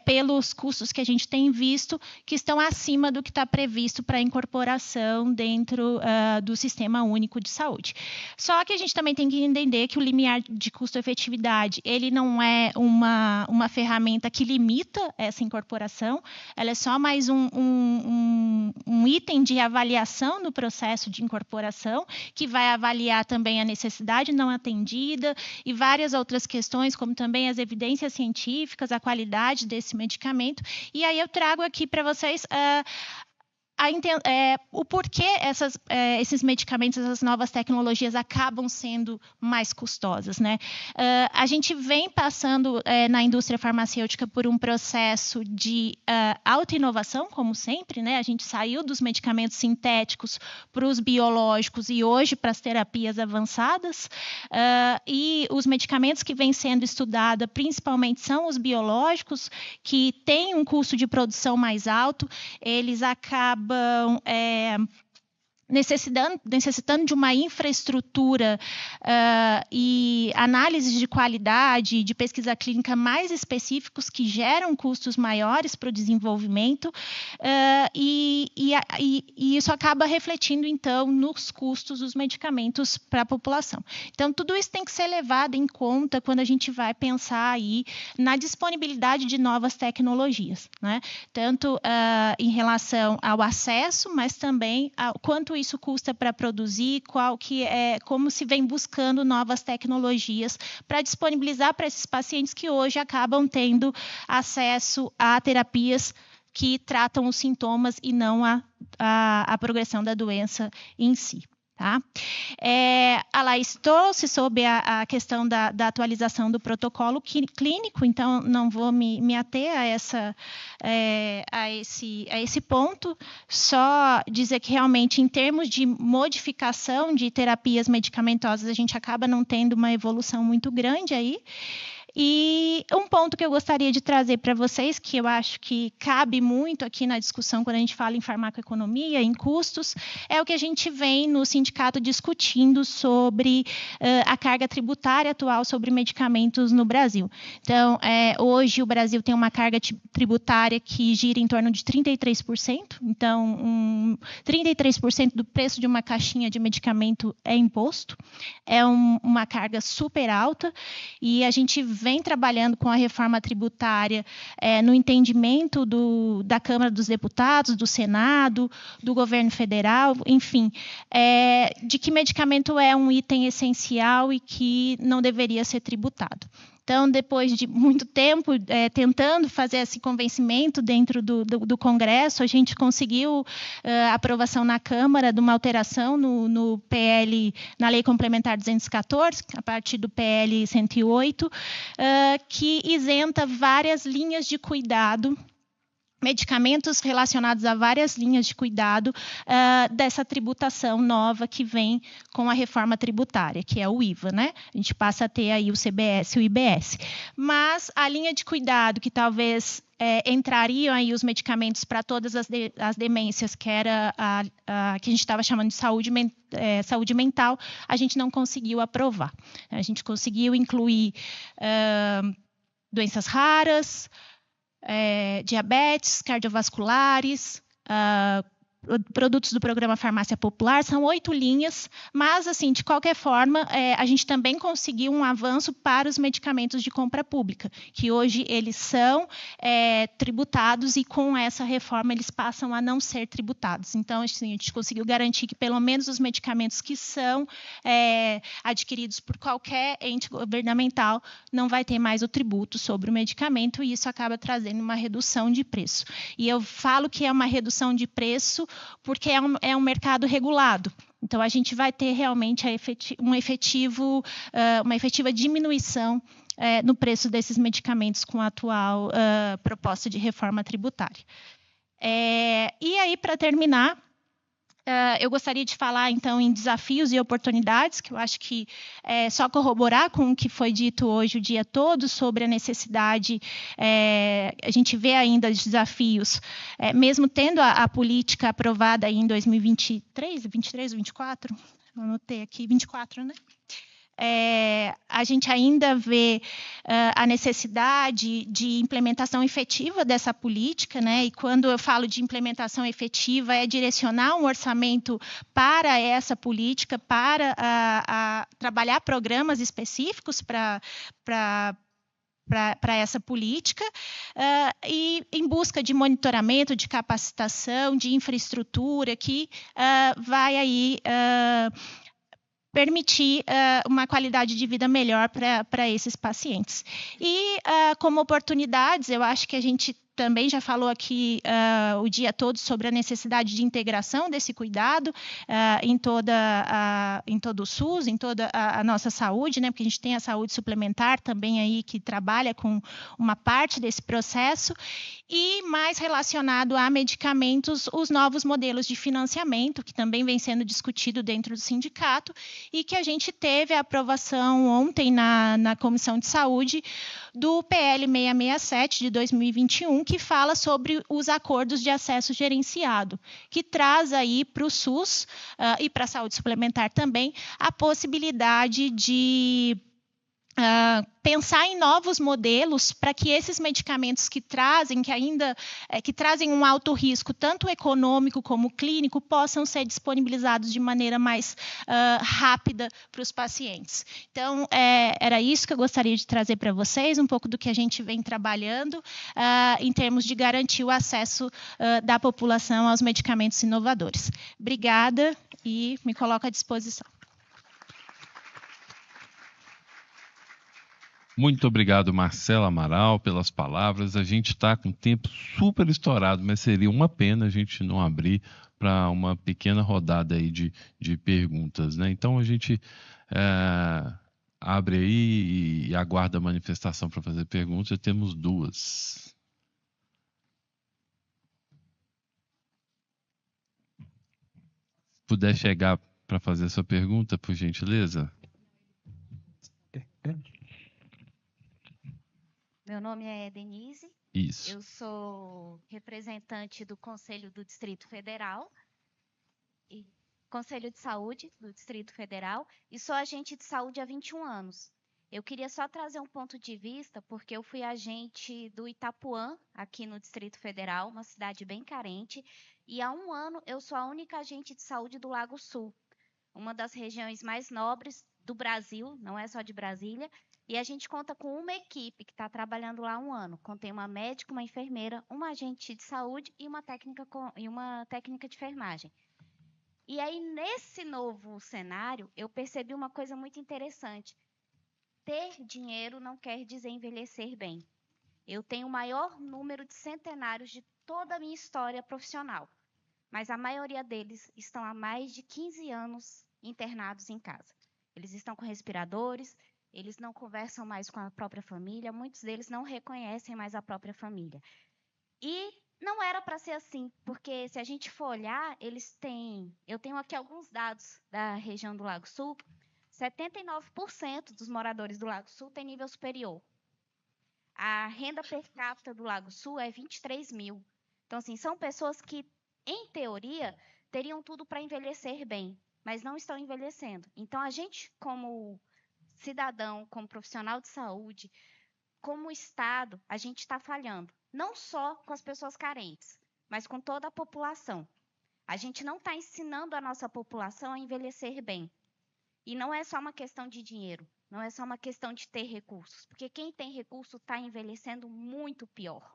pelos custos que a gente tem visto, que estão acima do que está previsto para incorporação dentro do Sistema Único de Saúde. Só que a gente também tem que entender que o limiar de custo-efetividade, ele não é uma ferramenta que limita essa incorporação, ela é só mais um item de avaliação no processo de incorporação, que vai avaliar também a necessidade não atendida e várias outras questões, como também as evidências científicas, a qualidade desse medicamento. E aí eu trago aqui para vocês o porquê esses medicamentos, essas novas tecnologias acabam sendo mais custosas, né? A gente vem passando na indústria farmacêutica por um processo de autoinovação, como sempre, né? A gente saiu dos medicamentos sintéticos para os biológicos e hoje para as terapias avançadas, e os medicamentos que vêm sendo estudados principalmente são os biológicos, que têm um custo de produção mais alto, eles acabam necessitando de uma infraestrutura e análises de qualidade, de pesquisa clínica mais específicos que geram custos maiores para o desenvolvimento, e isso acaba refletindo, então, nos custos dos medicamentos para a população. Então, tudo isso tem que ser levado em conta quando a gente vai pensar aí na disponibilidade de novas tecnologias, né? Tanto em relação ao acesso, mas também ao quanto isso custa para produzir, como se vem buscando novas tecnologias para disponibilizar para esses pacientes que hoje acabam tendo acesso a terapias que tratam os sintomas e não a progressão da doença em si. Tá? A Laís trouxe sobre a questão da atualização do protocolo clínico, então não vou me ater a esse ponto, só dizer que realmente em termos de modificação de terapias medicamentosas a gente acaba não tendo uma evolução muito grande aí. E um ponto que eu gostaria de trazer para vocês, que eu acho que cabe muito aqui na discussão quando a gente fala em farmacoeconomia, em custos, é o que a gente vem no sindicato discutindo sobre a carga tributária atual sobre medicamentos no Brasil. Então, hoje o Brasil tem uma carga tributária que gira em torno de 33%, então 33% do preço de uma caixinha de medicamento é imposto, é uma carga super alta, e a gente vê vem trabalhando com a reforma tributária no entendimento da Câmara dos Deputados, do Senado, do governo federal, enfim, de que medicamento é um item essencial e que não deveria ser tributado. Então, depois de muito tempo tentando fazer esse convencimento dentro do Congresso, a gente conseguiu aprovação na Câmara de uma alteração no PL, na Lei Complementar 214, a partir do PL 108, que isenta várias linhas de cuidado, medicamentos relacionados a várias linhas de cuidado dessa tributação nova que vem com a reforma tributária, que é o IVA, né? A gente passa a ter aí o CBS e o IBS. Mas a linha de cuidado que talvez entrariam aí os medicamentos para todas as demências, que era que a gente estava chamando de saúde mental, a gente não conseguiu aprovar. A gente conseguiu incluir doenças raras, diabetes, cardiovasculares, produtos do programa Farmácia Popular, são 8 linhas, mas, assim, de qualquer forma, a gente também conseguiu um avanço para os medicamentos de compra pública, que hoje eles são tributados e com essa reforma eles passam a não ser tributados. Então, assim, a gente conseguiu garantir que pelo menos os medicamentos que são adquiridos por qualquer ente governamental não vai ter mais o tributo sobre o medicamento e isso acaba trazendo uma redução de preço. E eu falo que é uma redução de preço porque é um mercado regulado. Então, a gente vai ter realmente uma efetiva diminuição no preço desses medicamentos com a atual proposta de reforma tributária. E aí, para terminar, eu gostaria de falar, então, em desafios e oportunidades, que eu acho que é só corroborar com o que foi dito hoje o dia todo sobre a necessidade, a gente vê ainda os desafios, mesmo tendo a política aprovada aí em 2023, 23 ou 24, anotei aqui, 24, né? A gente ainda vê a necessidade de implementação efetiva dessa política, né? E quando eu falo de implementação efetiva, é direcionar um orçamento para essa política, para trabalhar programas específicos para essa política e em busca de monitoramento, de capacitação, de infraestrutura que vai aí permitir uma qualidade de vida melhor para esses pacientes. E, como oportunidades, eu acho que a gente também já falou aqui o dia todo sobre a necessidade de integração desse cuidado em todo o SUS, em toda a nossa saúde, né? Porque a gente tem a saúde suplementar também aí que trabalha com uma parte desse processo e mais relacionado a medicamentos, os novos modelos de financiamento que também vem sendo discutido dentro do sindicato e que a gente teve a aprovação ontem na Comissão de Saúde do PL 667 de 2021, que fala sobre os acordos de acesso gerenciado, que traz aí para o SUS e para a saúde suplementar também a possibilidade de pensar em novos modelos para que esses medicamentos que trazem um alto risco, tanto econômico como clínico, possam ser disponibilizados de maneira mais rápida para os pacientes. Então, era isso que eu gostaria de trazer para vocês, um pouco do que a gente vem trabalhando em termos de garantir o acesso da população aos medicamentos inovadores. Obrigada e me coloco à disposição. Muito obrigado, Marcela Amaral, pelas palavras. A gente está com o tempo super estourado, mas seria uma pena a gente não abrir para uma pequena rodada aí de perguntas, né? Então, a gente abre aí e aguarda a manifestação para fazer perguntas. Já temos 2. Se puder chegar para fazer sua pergunta, por gentileza. Meu nome é Denise. Isso. Eu sou representante do Conselho do Distrito Federal, e Conselho de Saúde do Distrito Federal, e sou agente de saúde há 21 anos. Eu queria só trazer um ponto de vista, porque eu fui agente do Itapuã, aqui no Distrito Federal, uma cidade bem carente, e há 1 ano eu sou a única agente de saúde do Lago Sul, uma das regiões mais nobres do Brasil, não é só de Brasília, E a gente conta com uma equipe que está trabalhando lá há 1 ano. Contém uma médica, uma enfermeira, uma agente de saúde e uma técnica de enfermagem. E aí, nesse novo cenário, eu percebi uma coisa muito interessante. Ter dinheiro não quer dizer envelhecer bem. Eu tenho o maior número de centenários de toda a minha história profissional, mas a maioria deles estão há mais de 15 anos internados em casa. Eles estão com respiradores, eles não conversam mais com a própria família, muitos deles não reconhecem mais a própria família. E não era para ser assim, porque se a gente for olhar, eu tenho aqui alguns dados da região do Lago Sul, 79% dos moradores do Lago Sul têm nível superior. A renda per capita do Lago Sul é 23 mil. Então, assim, são pessoas que, em teoria, teriam tudo para envelhecer bem, mas não estão envelhecendo. Então, a gente, como cidadão, como profissional de saúde, como Estado, a gente está falhando. Não só com as pessoas carentes, mas com toda a população. A gente não está ensinando a nossa população a envelhecer bem. E não é só uma questão de dinheiro, não é só uma questão de ter recursos, porque quem tem recurso está envelhecendo muito pior.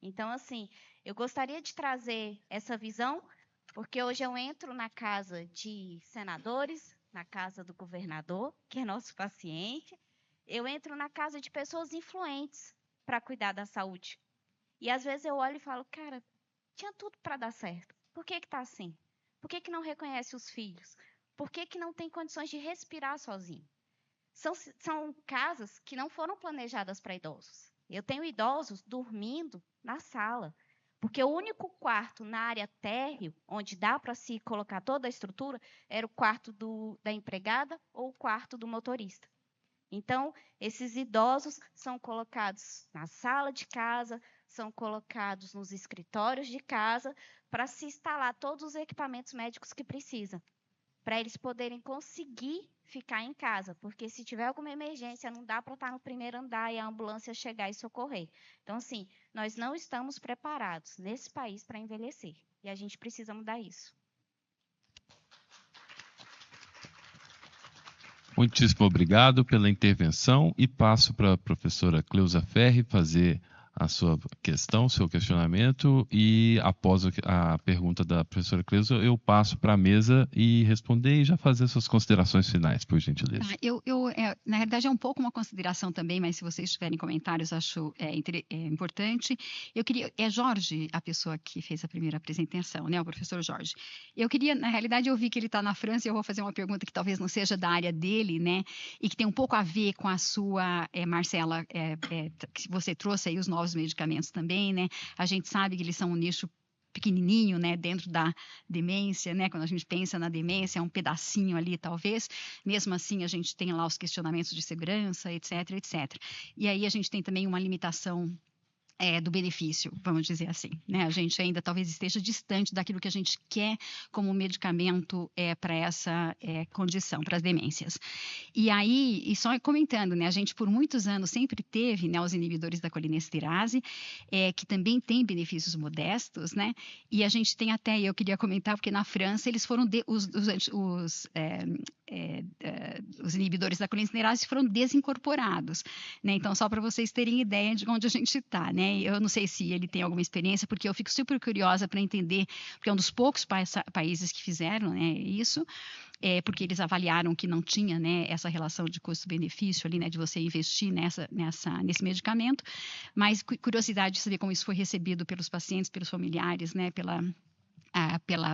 Então, assim, eu gostaria de trazer essa visão, porque hoje eu entro na casa de senadores, na casa do governador, que é nosso paciente, eu entro na casa de pessoas influentes para cuidar da saúde. E às vezes eu olho e falo, cara, tinha tudo para dar certo. Por que está assim? Por que não reconhece os filhos? Por que não tem condições de respirar sozinho? São casas que não foram planejadas para idosos. Eu tenho idosos dormindo na sala, porque o único quarto na área térreo, onde dá para se colocar toda a estrutura, era o quarto da empregada ou o quarto do motorista. Então, esses idosos são colocados na sala de casa, são colocados nos escritórios de casa, para se instalar todos os equipamentos médicos que precisam, para eles poderem conseguir ficar em casa, porque se tiver alguma emergência, não dá para estar no primeiro andar e a ambulância chegar e socorrer. Então, assim, nós não estamos preparados nesse país para envelhecer, e a gente precisa mudar isso. Muitíssimo obrigado pela intervenção e passo para a professora Cleusa Ferri fazer a sua questão, seu questionamento, e após a pergunta da professora Cleusa, eu passo para a mesa e responder e já fazer suas considerações finais, por gentileza. Na realidade, é um pouco uma consideração também, mas se vocês tiverem comentários, acho importante. É Jorge, a pessoa que fez a primeira apresentação, né, o professor Jorge. Eu queria, na realidade, eu vi que ele está na França e eu vou fazer uma pergunta que talvez não seja da área dele, né, e que tem um pouco a ver com a sua, Marcela, que você trouxe aí os novos medicamentos também, né? A gente sabe que eles são um nicho pequenininho, né, dentro da demência, né? Quando a gente pensa na demência, é um pedacinho ali, talvez. Mesmo assim, a gente tem lá os questionamentos de segurança, etc, etc. E aí a gente tem também uma limitação do benefício, vamos dizer assim, né? A gente ainda talvez esteja distante daquilo que a gente quer como medicamento para essa condição, para as demências. E aí, e só comentando, né? A gente por muitos anos sempre teve, né, os inibidores da colinesterase, que também tem benefícios modestos, né? E a gente tem até, eu queria comentar, porque na França eles foram os inibidores da colinesterase foram desincorporados, né? Então, só para vocês terem ideia de onde a gente está, né? Eu não sei se ele tem alguma experiência, porque eu fico super curiosa para entender, porque é um dos poucos países que fizeram, né, isso, porque eles avaliaram que não tinha, né, essa relação de custo-benefício ali, né, de você investir nesse medicamento, mas curiosidade de saber como isso foi recebido pelos pacientes, pelos familiares, né,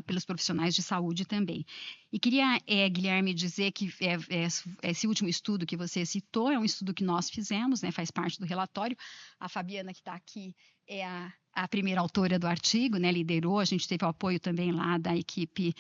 pelos profissionais de saúde também. E queria, Guilherme, dizer que esse último estudo que você citou é um estudo que nós fizemos, né, faz parte do relatório. A Fabiana, que está aqui, é a primeira autora do artigo, né, liderou, a gente teve o apoio também lá da equipe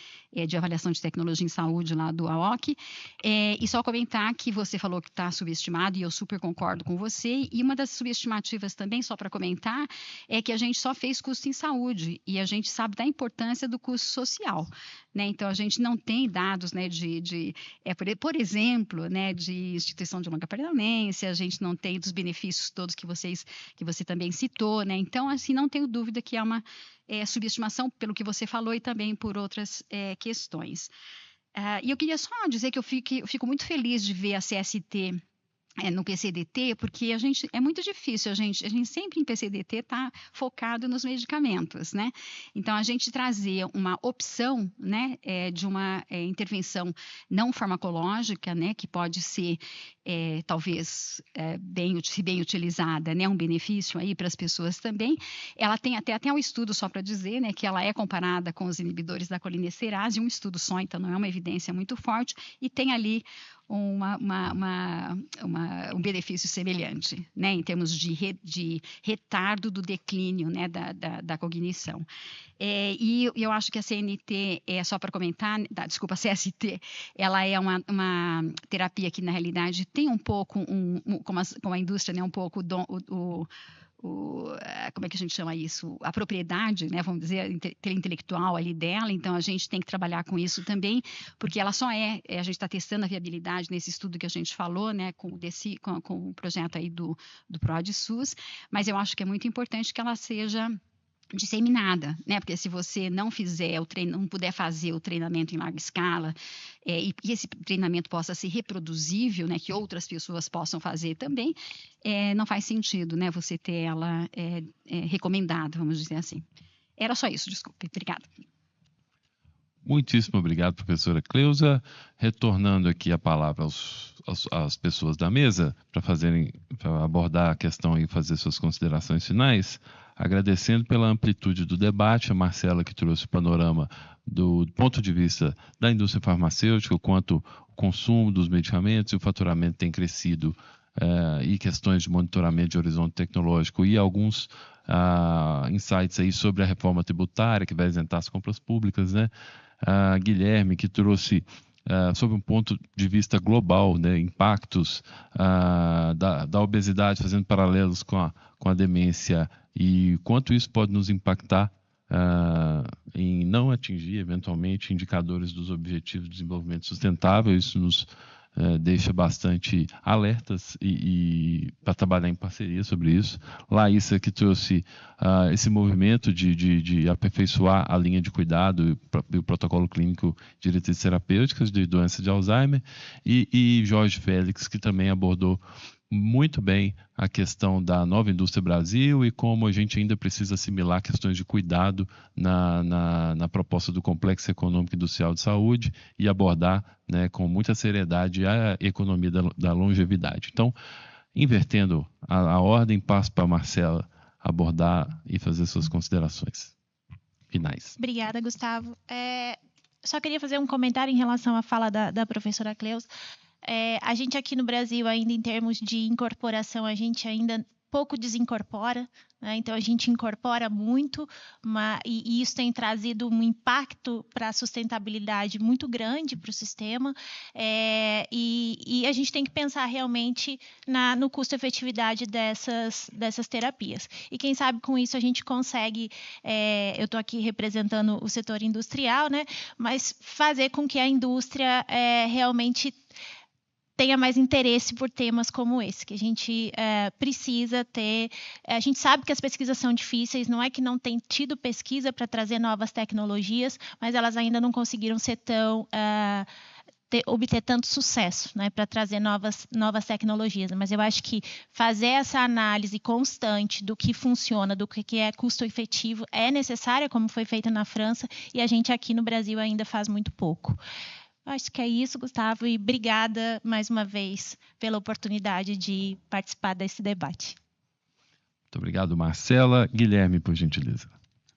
de avaliação de tecnologia em saúde lá do AOC, e só comentar que você falou que está subestimado, e eu super concordo com você, e uma das subestimativas também, só para comentar, é que a gente só fez custo em saúde, e a gente sabe da importância do custo social, né, então a gente não tem dados, né, por exemplo, né, de instituição de longa permanência, a gente não tem dos benefícios todos que você também citou, né, então assim, não tenho dúvida que é uma subestimação pelo que você falou e também por outras questões. E eu queria só dizer que eu fico muito feliz de ver a CST no PCDT, porque é muito difícil, a gente sempre em PCDT está focado nos medicamentos, né? Então, a gente trazer uma opção, né, de uma intervenção não farmacológica, né, que pode ser, talvez, se bem utilizada, né, um benefício aí para as pessoas também. Ela tem até um estudo, só para dizer, né, que ela é comparada com os inibidores da colinesterase, um estudo só, então não é uma evidência muito forte, e tem ali um benefício semelhante, né, em termos de retardo do declínio, né, da cognição. E eu acho que a CNT, só para comentar, desculpa, a CST, ela é uma terapia que, na realidade, tem um pouco, como a indústria, né, um pouco como é que a gente chama isso? A propriedade, né, vamos dizer, intelectual ali dela, então a gente tem que trabalhar com isso também, porque ela só a gente está testando a viabilidade nesse estudo que a gente falou, né, com o projeto aí do ProdSUS, mas eu acho que é muito importante que ela seja disseminada, né? Porque se você não puder fazer o treinamento em larga escala, e esse treinamento possa ser reproduzível, né? Que outras pessoas possam fazer também, não faz sentido, né? Você ter ela recomendada, vamos dizer assim. Era só isso, desculpe. Obrigada. Muitíssimo obrigado, professora Cleusa. Retornando aqui a palavra às pessoas da mesa para abordar a questão e fazer suas considerações finais, agradecendo pela amplitude do debate, a Marcela, que trouxe o panorama do ponto de vista da indústria farmacêutica, o quanto o consumo dos medicamentos e o faturamento tem crescido, e questões de monitoramento de horizonte tecnológico e alguns insights aí sobre a reforma tributária que vai isentar as compras públicas, né? Guilherme, que trouxe sob um ponto de vista global, né, impactos da obesidade, fazendo paralelos com a demência e quanto isso pode nos impactar em não atingir, eventualmente, indicadores dos Objetivos de Desenvolvimento Sustentável. Isso nos deixa bastante alertas e para trabalhar em parceria sobre isso. Laísa, que trouxe esse movimento de aperfeiçoar a linha de cuidado e o protocolo clínico de diretrizes terapêuticas de doença de Alzheimer, e Jorge Félix, que também abordou muito bem a questão da nova indústria Brasil e como a gente ainda precisa assimilar questões de cuidado na proposta do Complexo Econômico e Industrial de Saúde e abordar, né, com muita seriedade a economia da longevidade. Então, invertendo a ordem, passo para a Marcela abordar e fazer suas considerações finais. Obrigada, Gustavo. Só queria fazer um comentário em relação à fala da professora Cleusa. A gente aqui no Brasil, ainda em termos de incorporação, a gente ainda pouco desincorpora, né? Então a gente incorpora muito, e isso tem trazido um impacto para a sustentabilidade muito grande para o sistema, e a gente tem que pensar realmente no custo-efetividade dessas terapias. E quem sabe com isso a gente consegue, eu estou aqui representando o setor industrial, né? Mas fazer com que a indústria realmente tenha mais interesse por temas como esse, que a gente precisa ter. A gente sabe que as pesquisas são difíceis, não é que não tem tido pesquisa para trazer novas tecnologias, mas elas ainda não conseguiram ser obter tanto sucesso, né, para trazer novas tecnologias. Mas eu acho que fazer essa análise constante do que funciona, do que é custo efetivo, é necessária, como foi feita na França, e a gente aqui no Brasil ainda faz muito pouco. Acho que é isso, Gustavo, e obrigada mais uma vez pela oportunidade de participar desse debate. Muito obrigado, Marcela. Guilherme, por gentileza.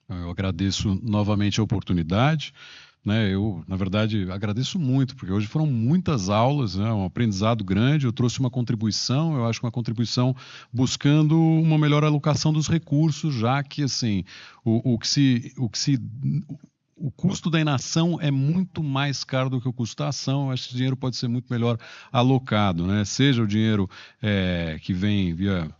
Eu agradeço novamente a oportunidade, né? Eu, na verdade, agradeço muito, porque hoje foram muitas aulas, né? Um aprendizado grande. Eu trouxe uma contribuição, eu acho que uma contribuição buscando uma melhor alocação dos recursos, já que assim, o custo da inação é muito mais caro do que o custo da ação. Eu acho que esse dinheiro pode ser muito melhor alocado, né? Seja o dinheiro que vem via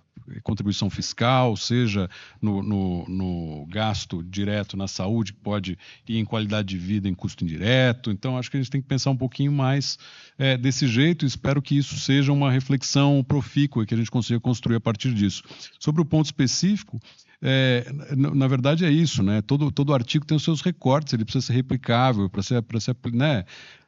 contribuição fiscal, seja no gasto direto na saúde, que pode ir em qualidade de vida, em custo indireto. Então, acho que a gente tem que pensar um pouquinho mais desse jeito, e espero que isso seja uma reflexão profícua e que a gente consiga construir a partir disso. Sobre o ponto específico, na verdade é isso, né? Todo artigo tem os seus recortes, ele precisa ser replicável, para ser, né?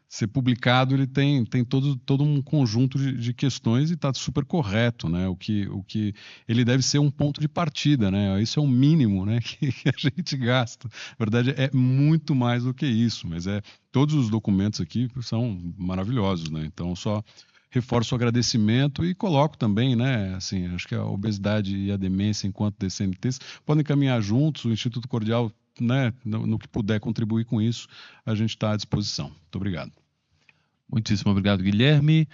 ser publicado, ele tem todo um conjunto de questões e está super correto, né? O que ele deve ser um ponto de partida, né? Isso é o mínimo, né, que a gente gasta. Na verdade, é muito mais do que isso, mas todos os documentos aqui são maravilhosos, né? Então, só reforço o agradecimento e coloco também, né, assim, acho que a obesidade e a demência, enquanto DCMTs, podem caminhar juntos, o Instituto Cordial, né, no que puder contribuir com isso, a gente está à disposição. Muito obrigado. Muitíssimo obrigado, Guilherme.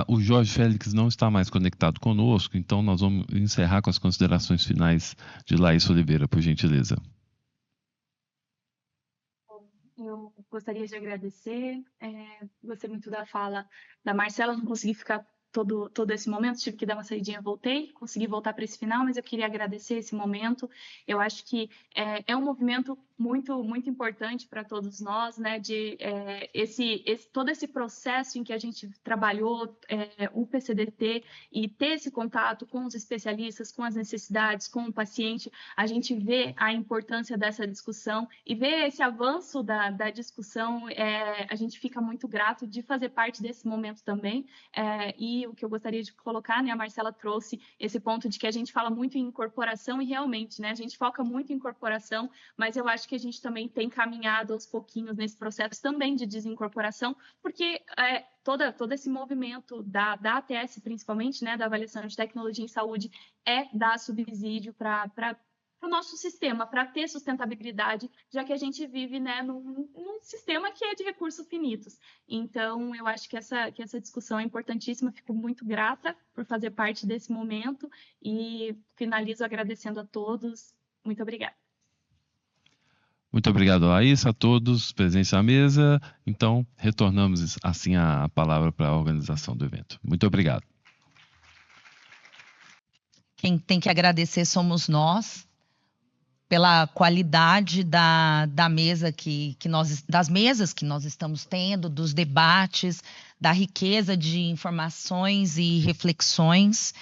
O Jorge Félix não está mais conectado conosco, então nós vamos encerrar com as considerações finais de Laís Oliveira, por gentileza. Eu gostaria de agradecer, gostei muito da fala da Marcela, não consegui ficar todo esse momento, tive que dar uma saidinha, voltei, consegui voltar para esse final, mas eu queria agradecer esse momento. Eu acho que é um movimento muito, muito importante para todos nós, né, todo esse processo em que a gente trabalhou o PCDT e ter esse contato com os especialistas, com as necessidades, com o paciente, a gente vê a importância dessa discussão e ver esse avanço da discussão, a gente fica muito grato de fazer parte desse momento também, e o que eu gostaria de colocar, né, a Marcela trouxe esse ponto de que a gente fala muito em incorporação e realmente, né, a gente foca muito em incorporação, mas eu acho que a gente também tem caminhado aos pouquinhos nesse processo também de desincorporação, porque todo esse movimento da ATS, principalmente, né, da avaliação de tecnologia em saúde, dar subsídio para o nosso sistema, para ter sustentabilidade, já que a gente vive, né, num sistema que é de recursos finitos. Então, eu acho que essa discussão é importantíssima, fico muito grata por fazer parte desse momento e finalizo agradecendo a todos. Muito obrigada. Muito obrigado, Laís, a todos presentes à mesa. Então, retornamos assim a palavra para a organização do evento. Muito obrigado. Quem tem que agradecer somos nós, pela qualidade da mesa das mesas que nós estamos tendo, dos debates, da riqueza de informações e reflexões.